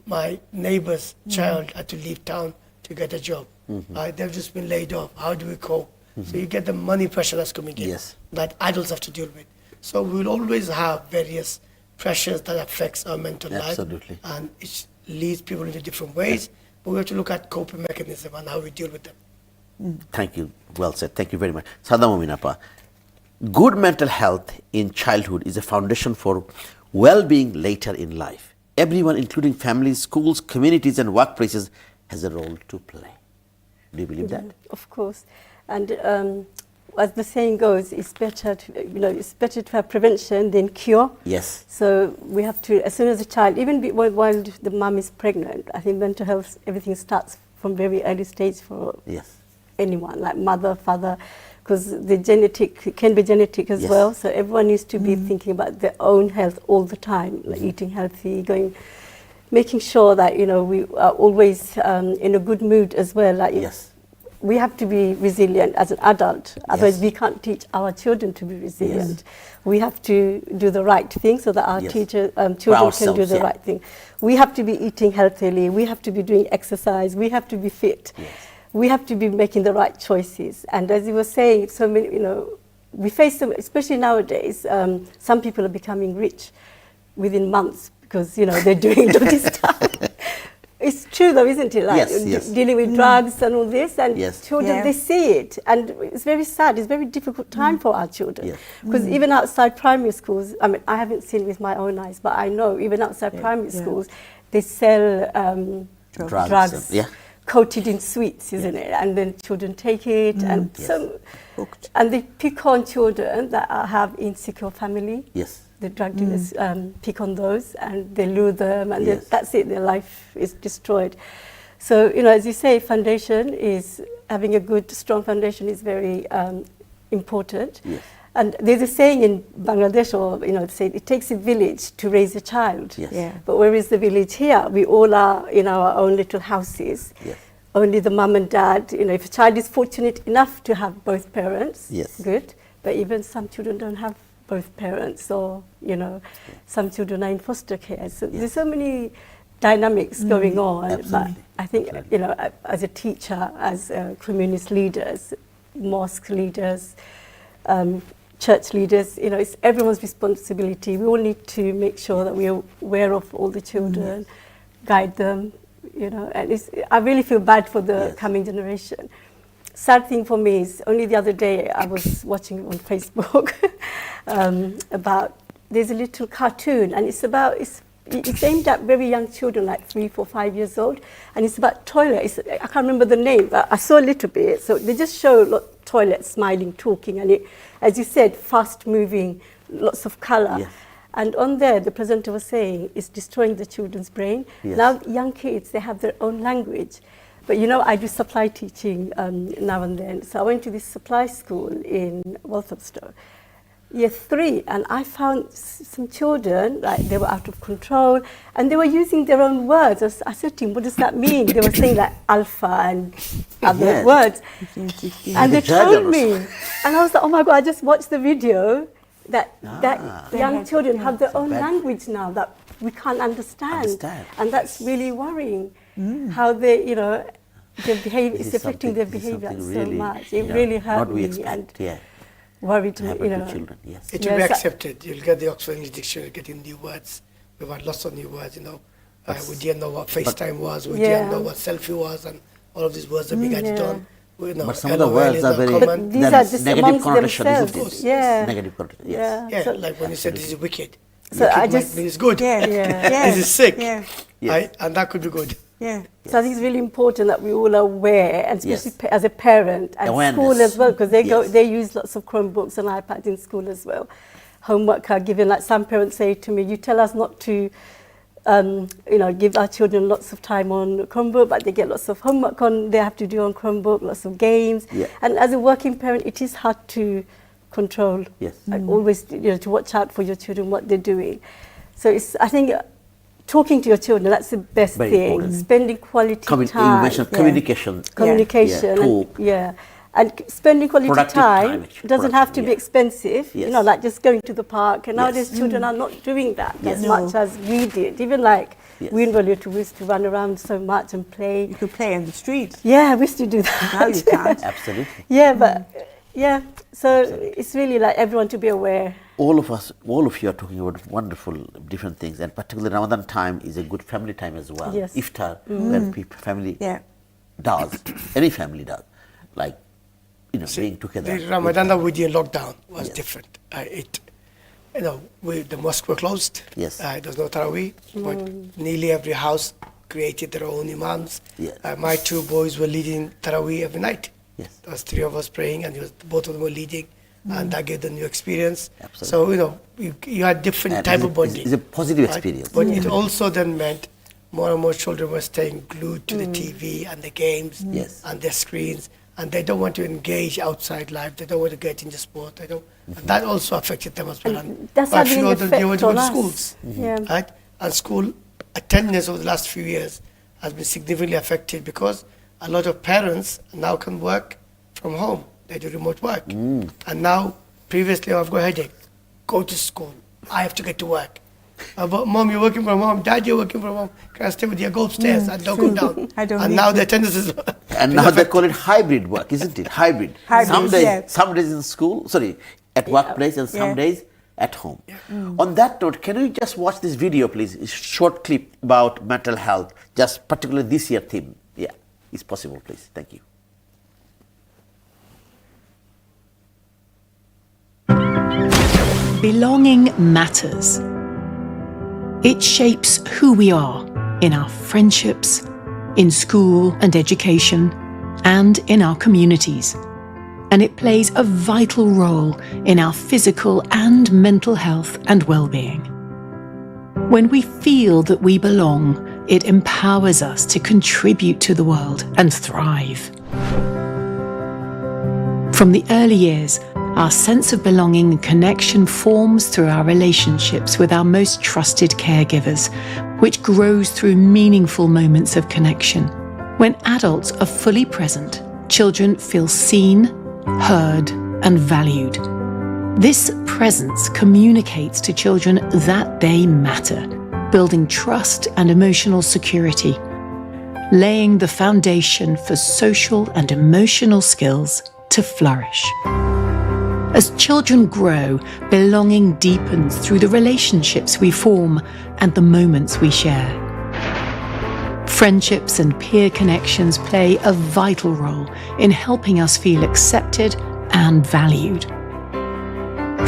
My neighbor's child had to leave town to get a job. They've just been laid off. How do we cope? So you get the money pressure that's coming in, that adults have to deal with. So we will always have various pressures that affects our mental life, and it leads people into different ways. But we have to look at coping mechanism and how we deal with them. Thank you. Well said. Thank you very much. Sadam Aminapa. Good mental health in childhood is a foundation for well-being later in life. Everyone, including families, schools, communities, and workplaces, has a role to play. Do you believe that? Of course. And as the saying goes, it's better to have prevention than cure. Yes. So we have to, as soon as a child, even while the mum is pregnant, I think mental health, everything starts from very early stage for anyone, like mother, father, because the genetic can be genetic as well. So everyone needs to be thinking about their own health all the time, like eating healthy, making sure that we are always in a good mood as well. Like we have to be resilient as an adult, otherwise we can't teach our children to be resilient. We have to do the right thing so that our children can do the right thing. We have to be eating healthily, we have to be doing exercise, we have to be fit, we have to be making the right choices. And as you were saying, so many, we face them, especially nowadays, some people are becoming rich within months because, they're doing dirty stuff. It's true though, isn't it? Like dealing with drugs and all this, and children, they see it, and it's very sad. It's a very difficult time for our children, because even outside primary schools, I mean, I haven't seen with my own eyes, but I know even outside primary schools, they sell drugs. coated in sweets, isn't it? And then children take it, and so, and they pick on children that have insecure family. Yes. The drug dealers pick on those, and they lure them, and that's it. Their life is destroyed. So, you know, as you say, having a good, strong foundation is very important. Yes. And there's a saying in Bangladesh, or, you know, say it takes a village to raise a child. Yes. Yeah. But where is the village here? We all are in our own little houses. Yes. Only the mum and dad, you know, if a child is fortunate enough to have both parents, Yes. good. But even some children don't have both parents, or, you know, some children are in foster care. So there's so many dynamics going on. Absolutely. But I think, you know, as a teacher, as communist leaders, mosque leaders, church leaders, you know, it's everyone's responsibility. We all need to make sure that we're aware of all the children, guide them, you know, and I really feel bad for the coming generation. Sad thing for me is only the other day I was watching on Facebook about, there's a little cartoon, and it's aimed at very young children, like 3, 4, 5 years old, and it's about toilets. I can't remember the name, but I saw a little bit. So they just show toilets, smiling, talking, and it, as you said, fast moving, lots of color. Yes. And on there, the presenter was saying it's destroying the children's brain. Yes. Now, young kids, they have their own language. But you know, I do supply teaching now and then. So I went to this supply school in Walthamstow, year 3, and I found some children, like, they were out of control, and they were using their own words. I said to him, what does that mean? They were saying like alpha and other words. And they told me, and I was like, oh my God, I just watched the video that young children have their own language now that we can't understand. And that's really worrying, how they, you know, their behavior is affecting their behavior so much. It really hurt me and worried me, you know. Children, yes. It will be accepted. You'll get the Oxford English Dictionary, getting new words. We've had lots of new words, you know. We didn't know what FaceTime was, we didn't know what selfie was, and all of these words are being added on. You know, but some of the words are very but these are just negative amongst connotation, themselves. isn't it? Yeah. Negative connotation, yes. Yeah, So, like when you said this is wicked. So Wicked I might just mean it's good. Yeah. This is sick. Yeah. Yes. And that could be good. Yeah. So I think it's really important that we all are aware, and especially as a parent and Awareness. school as well, because they use lots of Chromebooks and iPads in school as well. Homework are given, like some parents say to me, you tell us not to, you know, give our children lots of time on Chromebook, but they get lots of homework they have to do on Chromebook, lots of games. Yeah. And as a working parent, it is hard to control. Yes. And always, you know, to watch out for your children, what they're doing. So I think talking to your children, that's the best Very thing. important. Spending quality time. You mentioned communication. Communication. Talk. And spending quality Productive time actually. doesn't have to be expensive. You Yes. know, like just going to the park. And nowadays children are not doing that as much as we did. Even like we in Bollywood, we used to run around so much and play. You could play in the street. Yeah, we used to do that. Now you can't. Absolutely. So it's really like everyone to be aware. All of you are talking about wonderful different things, and particularly Ramadan time is a good family time as well. Yes. Iftar, when family does, any family does, like, you know, being together. The Ramadan that we did in lockdown was different. You know, the mosques were closed. Yes. There was no Taraweeh, but nearly every house created their own imams. Yes. My 2 boys were leading Taraweeh every night. Yes. There was 3 of us praying, and both of them were leading, and that gave them new experience. Absolutely. So, you know, you had different And type of bonding. It's a positive experience. But it also then meant more and more children were staying glued to the TV and the games and their screens, and they don't want to engage outside life. They don't want to get into sport. And that also affected them as well. And that's but having you know, an they went effect to on schools, us. right? And school attendance over the last few years has been significantly affected because a lot of parents now can work from home. They do remote work. And now, previously, I've got a headache. Go to school. I have to get to work. But Mom, you're working from home. Dad, you're working from home. Can I stay with you? Go upstairs and don't come down. And now the attendance is... And now they call it hybrid work, isn't it? Hybrid. Some days in school, at workplace, and some days at home. On that note, can you just watch this video, please? It's a short clip about mental health, just particularly this year theme. Yeah, it's possible, please. Thank you. Belonging matters. It shapes who we are in our friendships, in school and education, and in our communities. And it plays a vital role in our physical and mental health and well-being. When we feel that we belong, it empowers us to contribute to the world and thrive. From the early years, our sense of belonging and connection forms through our relationships with our most trusted caregivers, which grows through meaningful moments of connection. When adults are fully present, children feel seen, heard, and valued. This presence communicates to children that they matter, building trust and emotional security, laying the foundation for social and emotional skills to flourish. As children grow, belonging deepens through the relationships we form and the moments we share. Friendships and peer connections play a vital role in helping us feel accepted and valued.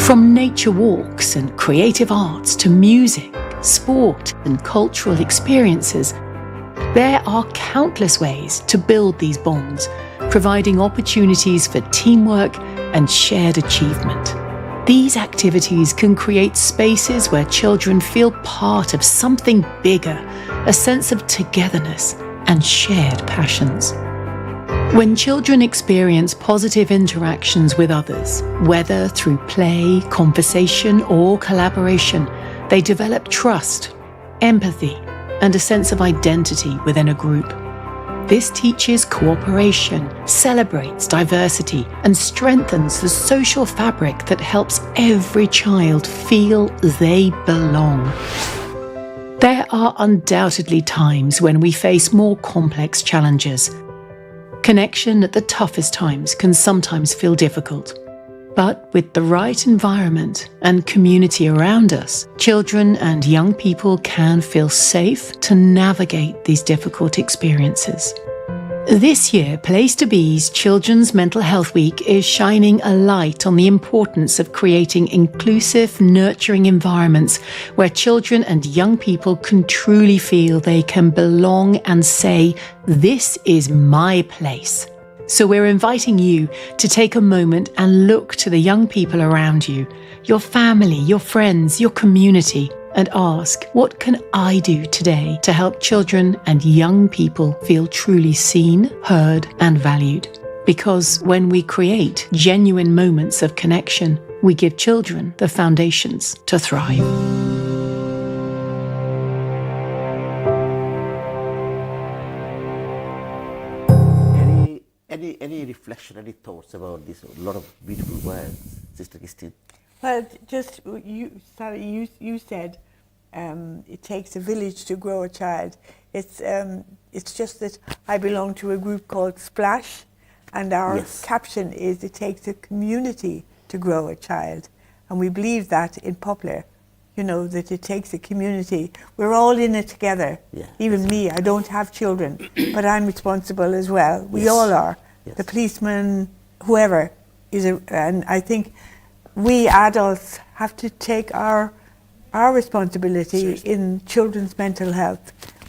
From nature walks and creative arts to music, sport, and cultural experiences, there are countless ways to build these bonds, providing opportunities for teamwork and shared achievement. These activities can create spaces where children feel part of something bigger, a sense of togetherness and shared passions. When children experience positive interactions with others, whether through play, conversation, or collaboration, they develop trust, empathy, and a sense of identity within a group. This teaches cooperation, celebrates diversity, and strengthens the social fabric that helps every child feel they belong. There are undoubtedly times when we face more complex challenges. Connection at the toughest times can sometimes feel difficult. But with the right environment and community around us, children and young people can feel safe to navigate these difficult experiences. This year, Place to Be's Children's Mental Health Week is shining a light on the importance of creating inclusive, nurturing environments where children and young people can truly feel they can belong and say, "This is my place." So we're inviting you to take a moment and look to the young people around you, your family, your friends, your community, and ask, what can I do today to help children and young people feel truly seen, heard, and valued? Because when we create genuine moments of connection, we give children the foundations to thrive. Any reflection, any thoughts about this? A lot of beautiful words, Sister Christine. Well, just you, Sally, you said it takes a village to grow a child. It's just that I belong to a group called Splash, and our caption is it takes a community to grow a child, and we believe that in Poplar. You know, that it takes a community. We're all in it together. Yeah, even me, I don't have children, but I'm responsible as well. We all are. Yes. The policeman, whoever, and I think we adults have to take our responsibility in children's mental health.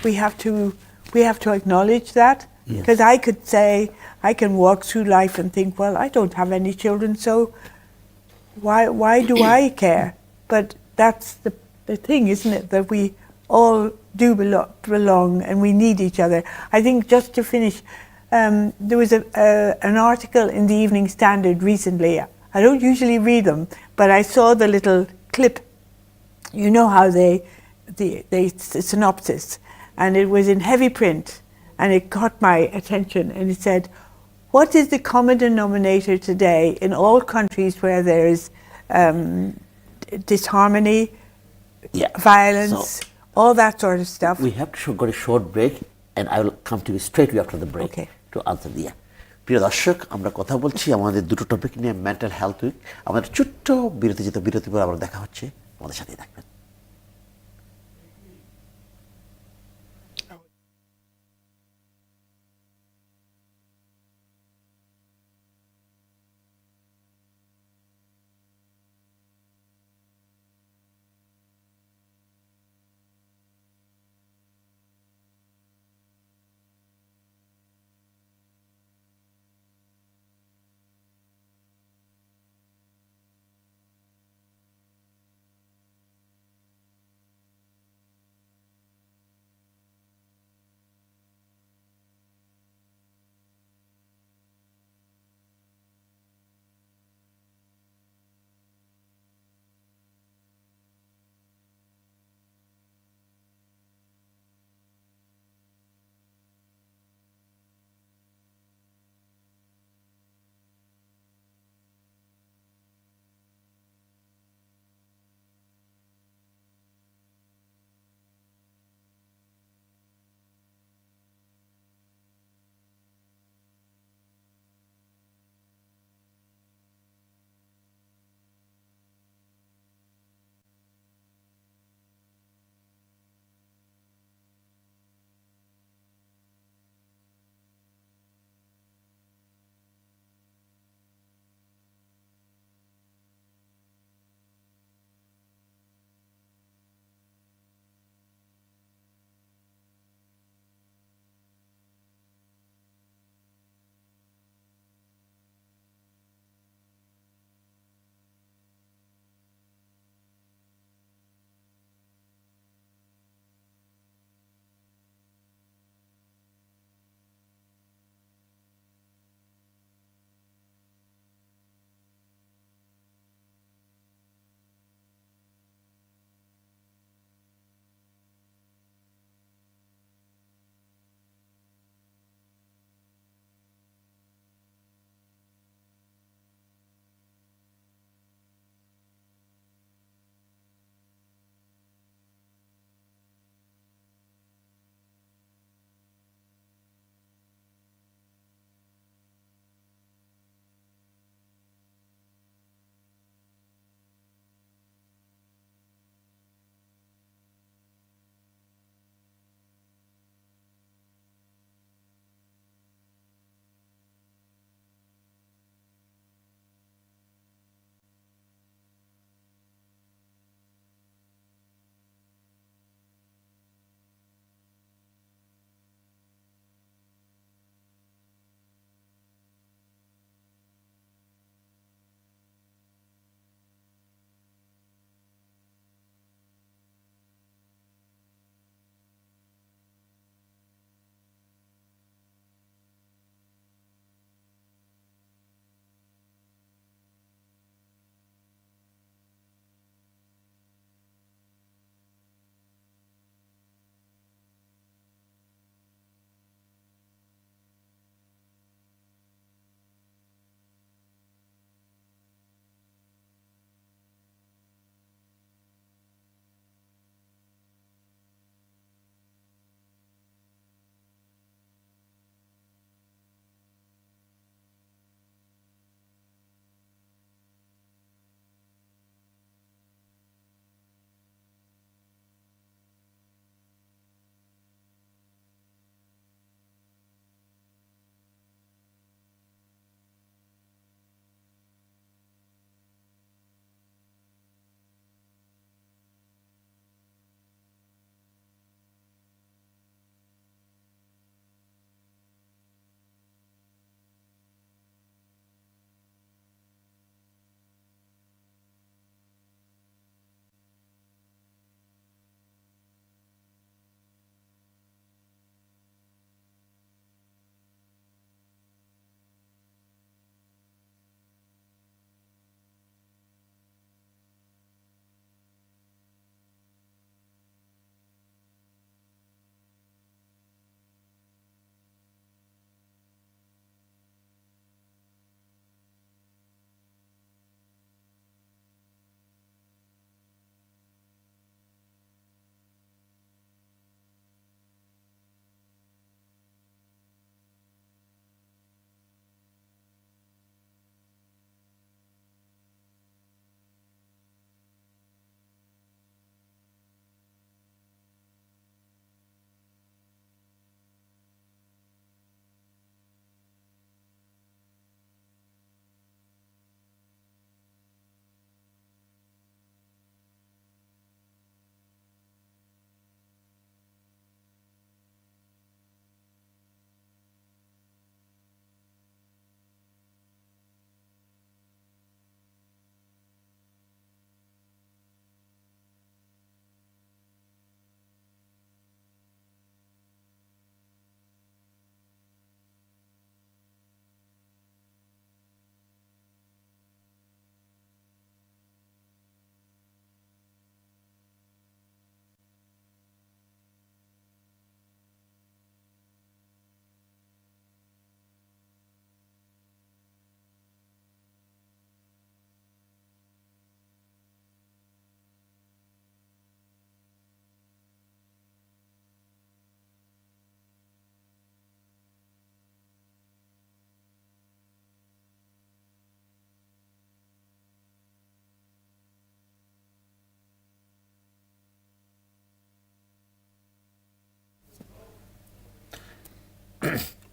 We have to acknowledge that, because I could say, I can walk through life and think, well, I don't have any children, so why do I care? But that's the thing, isn't it? That we all do belong and we need each other. I think just to finish, there was an article in the Evening Standard recently. I don't usually read them, but I saw the little clip. You know how the synopsis, and it was in heavy print, and it caught my attention, and it said, what is the common denominator today in all countries where there is disharmony, violence, all that sort of stuff? We have to go a short break, and I will come to you straightly after the break to answer the প্রিয় দর্শক, আমরা কথা বলছি আমাদের দুটো topic নিয়ে, mental health week. আমাদের ছোট্ট বিরতি পর আবার দেখা হচ্ছে, আমাদের সাথেই থাকবেন।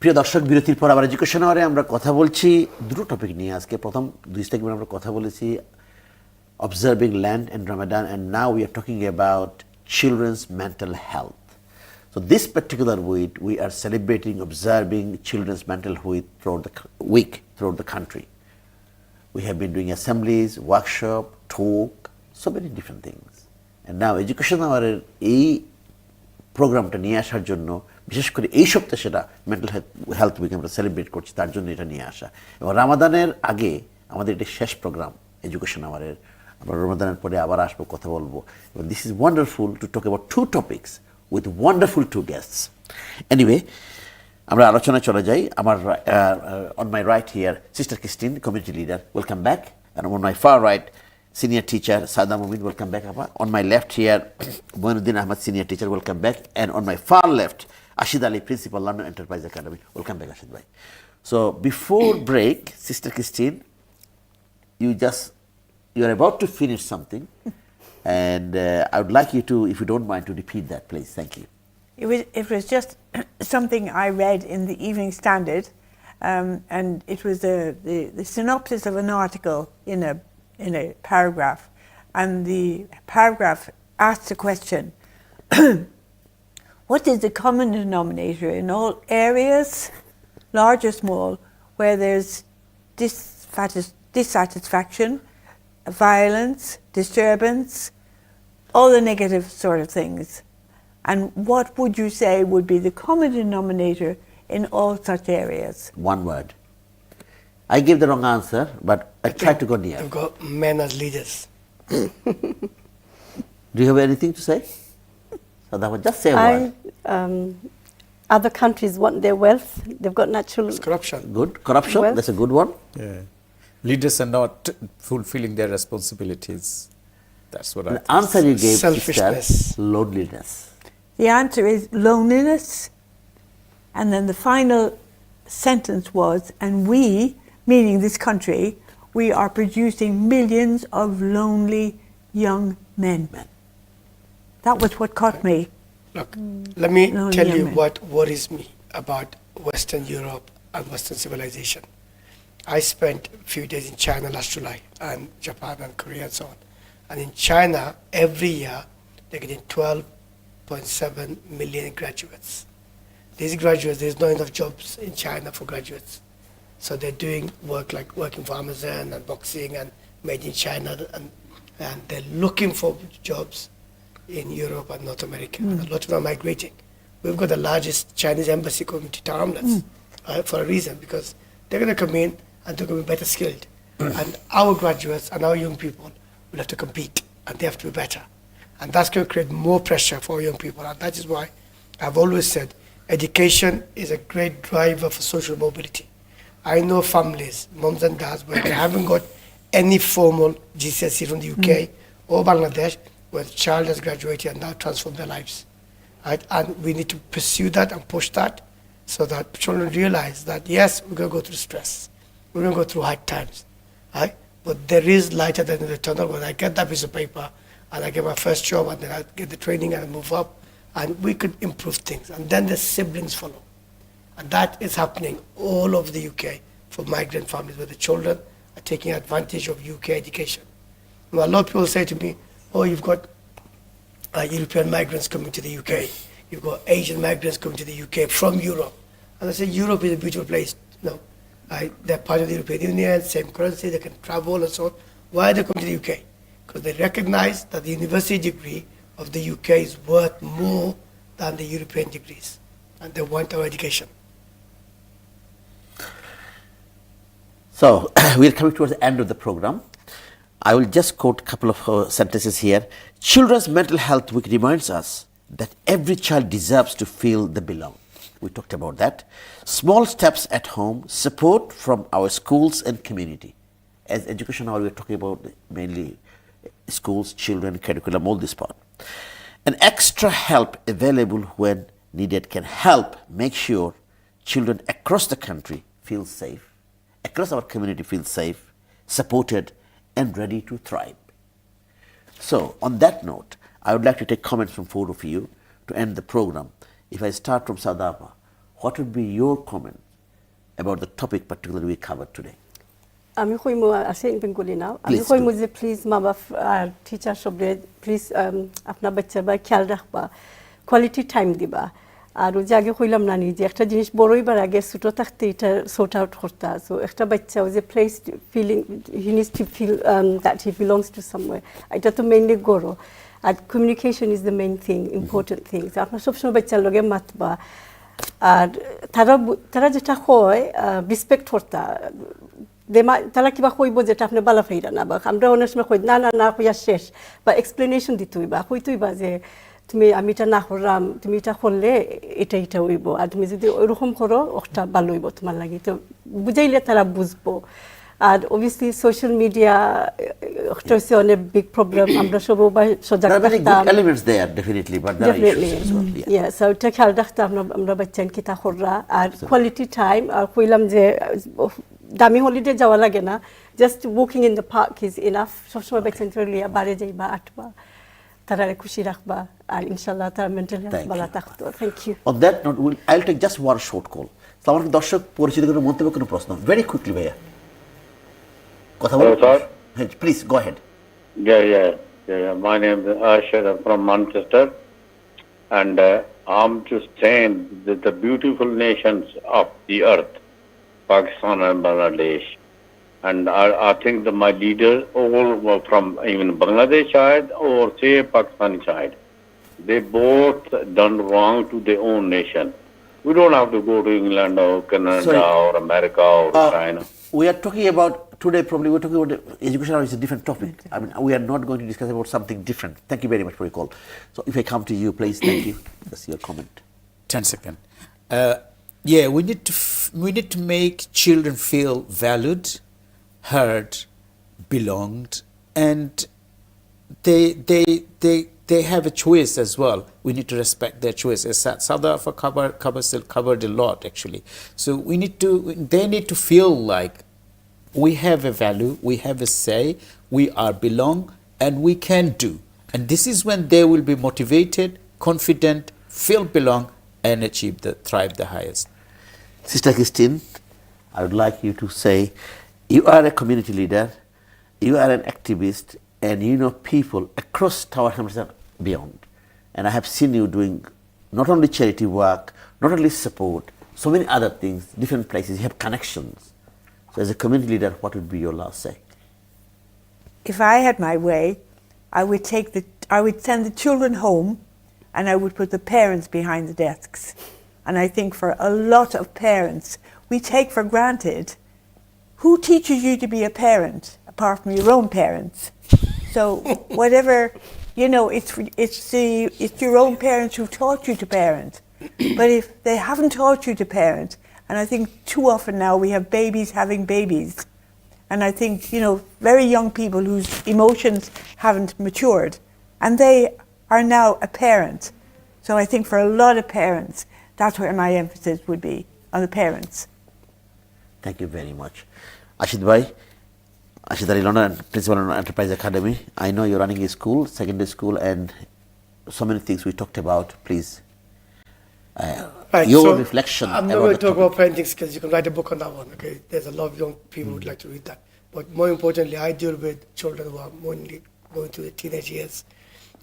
প্রিয় দর্শক, বিরতির পর আবার এডুকেশন আওয়ারে আমরা কথা বলছি দুটো টপিক নিয়ে। আজকে প্রথম 2 সেগমেন্ট আমরা কথা বলেছি observing Lent and Ramadan, and now we are talking about children's mental health. So this particular week we are celebrating observing children's mental health throughout the week throughout the country. We have been doing assemblies, workshop, talk, so many different things. And now education আওয়ারের এই প্রোগ্রামটা নিয়ে আসার জন্য, বিশেষ করে এই সপ্তাহে সেটা মেন্টাল হেলথ উইক আমরা সেলিব্রেট করছি, তার জন্য এটা নিয়ে আসা। এবং রামাদানের আগে আমাদের এটা শেষ প্রোগ্রাম এডুকেশন আওয়ারের। আমরা রমাদানের পরে আবার আসবো, কথা বলবো। এবং this is wonderful to talk about 2 topics with wonderful 2 guests. Anyway, আমরা আলোচনায় চলে যাই। আমার on my right here sister Christine, community leader, welcome back. And on my far right senior teacher Sada Mumin, welcome back. On my left here, Moinuddin Ahmad, senior teacher, welcome back. And on my far left, Ashid Ali, principal, London Enterprise Academy, welcome back, Ashid bhai. So before break, Sister Christine, you are about to finish something, and I would like you to, if you don't mind, to repeat that, please. Thank you. It was just something I read in the Evening Standard, and it was the synopsis of an article in a paragraph, and the paragraph asks a question: what is the common denominator in all areas, large or small, where there's dissatisfaction, violence, disturbance, all the negative sort of things? And what would you say would be the common denominator in all such areas? One word. I gave the wrong answer, but I tried to go near. They've got men as leaders. Do you have anything to say? Sadama, just say a word. Other countries want their wealth. They've got natural... It's corruption. Good. Corruption, Wealth. that's a good one. Yeah. Leaders are not fulfilling their responsibilities. That's what I The think. answer you gave, Selfishness. sister, loneliness. The answer is loneliness, and then the final sentence was, and we, meaning this country, we are producing millions of lonely young men. That was what caught me. Look, let me No, tell you Yemen. what worries me about Western Europe and Western civilization. I spent a few days in China last July, and Japan and Korea and so on. And in China, every year, they're getting 12.7 million graduates. These graduates, there's not enough jobs in China for graduates. So they're doing work like working for Amazon and boxing and made in China, and they're looking for jobs in Europe and North America. And a lot of them are migrating. We've got the largest Chinese embassy coming to town for a reason, because they're going to come in and they're going to be better skilled. And our graduates and our young people will have to compete, and they have to be better. And that's going to create more pressure for young people. And that is why I've always said education is a great driver for social mobility. I know families, moms and dads, where they haven't got any formal GCSE from the UK or Bangladesh, where the child has graduated and now transformed their lives. Right? And we need to pursue that and push that, so that children realize that yes, we're going to go through stress, we're going to go through hard times, right? But there is light at the end of the tunnel. When I get that piece of paper and I get my first job and then I get the training and I move up, and we could improve things, and then the siblings follow. And that is happening all over the UK for migrant families, where the children are taking advantage of UK education. Now, a lot of people say to me, oh, you've got European migrants coming to the UK, you've got Asian migrants coming to the UK from Europe. And I say, Europe is a beautiful place. No, they're part of the European Union, same currency, they can travel and so on. Why are they coming to the UK? Because they recognize that the university degree of the UK is worth more than the European degrees, and they want our education. So we're coming towards the end of the program. I will just quote a couple of sentences here. Children's mental health week reminds us that every child deserves to feel they belong. We talked about that. Small steps at home, support from our schools and community. As education hour, we're talking about mainly schools, children, curriculum, all this part. An extra help available when needed can help make sure children across the country feel safe, across our community feel safe, supported, and ready to thrive. So, on that note, I would like to take comments from 4 of you to end the program. If I start from Sadapa, what would be your comment about the topic particularly we covered today? আমি কইমু আসে in Bengali নাও আমি Please কইমু do. যে please মা বাপ আর teacher সবরে please আপনার বাচ্চার বা খেয়াল রাখবা কোয়ালিটি টাইম দিবা আর ওই যে আগে কইলাম না নি যে একটা জিনিস বড়ইবার আগে ছোট থাকতে এটা সর্ট আউট করতা সো একটা বাচ্চা ওই যে place feeling he needs to feel that he belongs to somewhere এটা তো মেইনলি গড়ো আর communication is the main thing important thing আপনার সবসময় বাচ্চার লগে মাতবা আর তারা যেটা হয় রেসপেক্ট করতা তারা কিবা কইব যেটা আপনি বালা ফাইরা না বা আমরা অনেক সময় কই না না না কইয়া শেষ বা এক্সপ্লেনেশন দিতেই বা কইতেই বা যে তুমি আমি এটা না করলাম তুমি এটা করলে এটা হইব আর তুমি যদি ওইরকম করো ওটা ভালো হইব তোমার লাগে তো বুঝাইলে তারা বুঝবো আর অবভিয়াসলি সোশ্যাল মিডিয়া একটা হচ্ছে অনেক বিগ প্রবলেম আমরা সবাই সজাগ There are many থাকতাম good elements there, definitely, but there are Definitely. issues as well. Yeah. Yeah, so এটা খেয়াল রাখতাম আমরা বাচ্চান কিতা কররা আর কোয়ালিটি টাইম আর কইলাম যে দামি হলিডে যাওয়া লাগে না just walking in the park is enough সবসময় বাচ্চান চলিয়া বাড়ি যাইবা আটবা তারা খুশি রাখবা আর ইনশাআল্লাহ তার মেন্টাল হেলথ Thank ভালো you. থাকতো thank you On that note, I'll take just one short call. আমার দর্শক পরিচিত করে মন্তব্য কোনো প্রশ্ন ভেরি কুইকলি ভাইয়া কথা বলুন sir please go head Yeah. My name is Ashar. I'm from Manchester, and I'm just saying that the beautiful nations of the earth, Pakistan and Bangladesh, and I think that my leaders all were from even Bangladesh side or say Pakistani side. They both done wrong to their own nation. We don't have to go to England or Canada Sorry. or America or China. We are talking about today, probably we're talking about education, is a different topic. I mean, we are not going to discuss about something different. Thank you very much for your call. So if I come to you, please, thank you. That's your comment. 10 seconds. Yeah, we need to make children feel valued, heard, belonged, and they have a choice as well. We need to respect their choice. As South Africa covered a lot actually. So they need to feel like we have a value, we have a say, we are belong, and we can do. And this is when they will be motivated, confident, feel belong, and thrive the highest. Sister Christine, I would like you to say, you are a community leader, you are an activist, and you know people across Tower Hamilton and beyond. And I have seen you doing not only charity work, not only support, so many other things, different places, you have connections. So as a community leader, what would be your last say? If I had my way, I would send the children home and I would put the parents behind the desks. And I think for a lot of parents, we take for granted, who teaches you to be a parent apart from your own parents? So whatever, it's your own parents who taught you to parent. But if they haven't taught you to parent, and I think too often now we have babies having babies, and I think, very young people whose emotions haven't matured, and they are now a parent. So I think for a lot of parents, that's where my emphasis would be, on the parents. Thank you very much. Ashid Bhai, Ashid Ali Lona, Principal of Enterprise Academy. I know you're running a school, secondary school, and so many things we talked about. Please, your reflection. I'm not going to talk about parenting skills. You can write a book on that one. Okay, there's a lot of young people who would like to read that. But more importantly, I deal with children who are mainly going through the teenage years.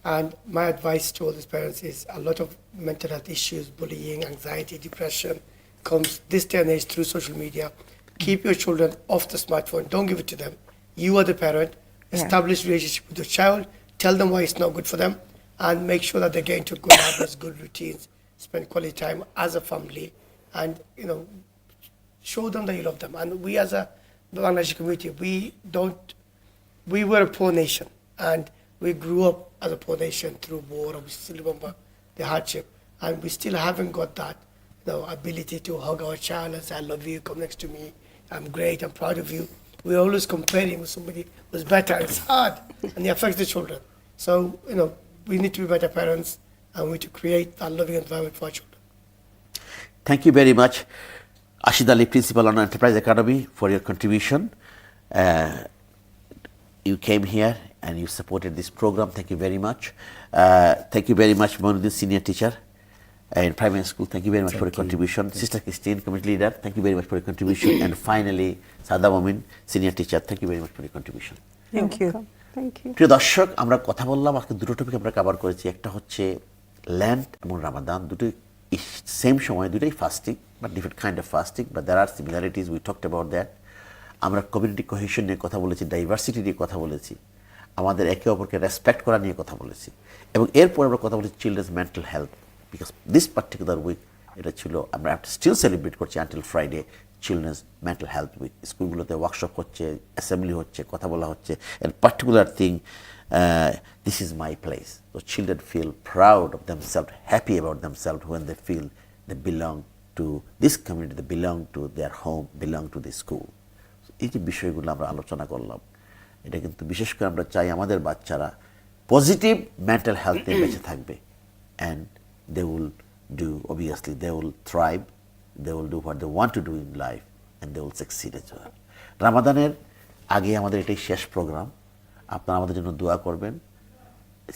And my advice to all these parents is a lot of mental health issues, bullying, anxiety, depression comes this day and age through social media. Keep your children off the smartphone. Don't give it to them. You are the parent. Establish relationship with your child. Tell them why it's not good for them, and make sure that they get into good habits, good routines. Spend quality time as a family, and show them that you love them. And we as a Bangladeshi community, we were a poor nation, and we grew up as a poor nation through war, and we still remember the hardship, and we still haven't got that ability to hug our child and say, I love you, come next to me, I'm great, I'm proud of you. We're always comparing with somebody who's better. It's hard, and it affects the children. So, we need to be better parents, and we need to create that loving environment for our children. Thank you very much, Ashid Ali, Principal on Enterprise Academy, for your contribution. You came here and you supported this program. Thank you very much. Thank you very much, Monuddin, Senior Teacher. in primary school. Thank you very much for your contribution. Sister Christine, community leader, thank you very much for your contribution. And finally, Sada Momin, senior teacher, thank you very much for your contribution. Thank you. Thank you. প্রিয় দর্শক, আমরা কথা বললাম, আজকে দুটো topic আমরা cover করেছি। একটা হচ্ছে ল্যান্ট এবং রামাদান, দুটোই সেম সময়, দুটোই fasting, but different kind of fasting, but there are similarities, we talked about that. আমরা কমিউনিটি কোহেশন নিয়ে কথা বলেছি, ডাইভার্সিটি নিয়ে কথা বলেছি, আমাদের একে অপরকে রেসপেক্ট করা নিয়ে কথা বলেছি, এবং এরপর আমরা কথা বলেছি children's mental health, because this particular week এটা ছিল, আমরা স্টিল সেলিব্রেট করছি until Friday children's mental health week. স্কুলগুলোতে ওয়ার্কশপ হচ্ছে, অ্যাসেম্বলি হচ্ছে, কথা বলা হচ্ছে, and particular thing, this is my place. So children feel proud of themselves, happy about themselves when they feel they belong to this community, they belong to their home, belong to the school. So এই যে বিষয়গুলো আমরা আলোচনা করলাম, এটা কিন্তু বিশেষ করে আমরা চাই আমাদের বাচ্চারা পজিটিভ মেন্টাল হেলথ নিয়ে বেঁচে থাকবে, and they will do, obviously they will thrive, they will do what they want to do in life, and they will succeed as well. রামাদানের আগে আমাদের এটাই শেষ প্রোগ্রাম। আপনারা আমাদের জন্য দোয়া করবেন।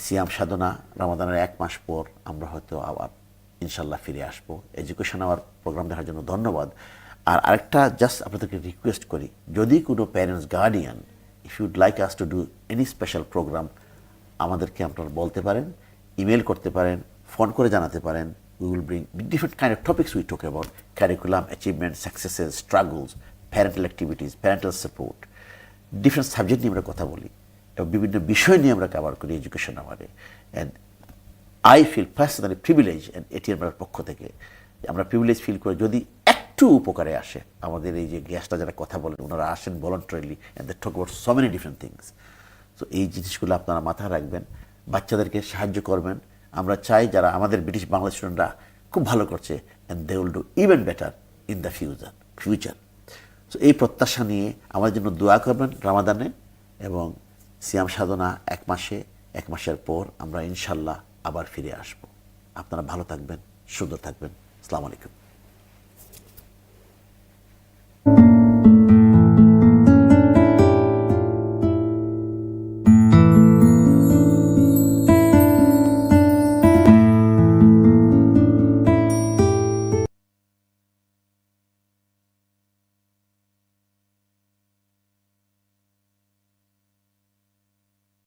সিয়াম সাধনা রামাদানের 1 মাস পর আমরা হয়তো আবার ইনশাল্লাহ ফিরে আসবো। এডুকেশন আওয়ার প্রোগ্রাম দেখার জন্য ধন্যবাদ। আর আরেকটা জাস্ট আপনাদেরকে রিকোয়েস্ট করি, যদি কোনো parents guardian, if you'd like us to do any special program, আমাদেরকে আপনারা বলতে পারেন, ইমেল করতে পারেন, ফোন করে জানাতে পারেন। We will bring different kind of topics we talk about: curriculum, achievements, successes, struggles, parental activities, parental support. Different subject নিয়ে আমরা কথা বলি এবং বিভিন্ন বিষয় নিয়ে আমরা কভার করি এডুকেশন আওয়ারে। And I feel personally privilege, and ATN বাংলার পক্ষ থেকে আমরা প্রিভিলেজ ফিল করে যদি একটু উপকারে আসে, আমাদের এই যে গেস্টরা যারা কথা বলেন, ওনারা আসেন voluntarily, and they talk about so many different things. So এই জিনিসগুলো আপনারা মাথায় রাখবেন, বাচ্চাদেরকে সাহায্য করবেন। আমরা চাই যারা আমাদের ব্রিটিশ বাংলা স্টুডেন্টরা খুব ভালো করছে, and they will do even better in the future. So এই প্রত্যাশা নিয়ে আমাদের জন্য দোয়া করবেন রামাদানে, এবং সিয়াম সাধনা 1 মাসের পর আমরা ইনশাল্লাহ আবার ফিরে আসব। আপনারা ভালো থাকবেন, সুন্দর থাকবেন। আসসালামু আলাইকুম।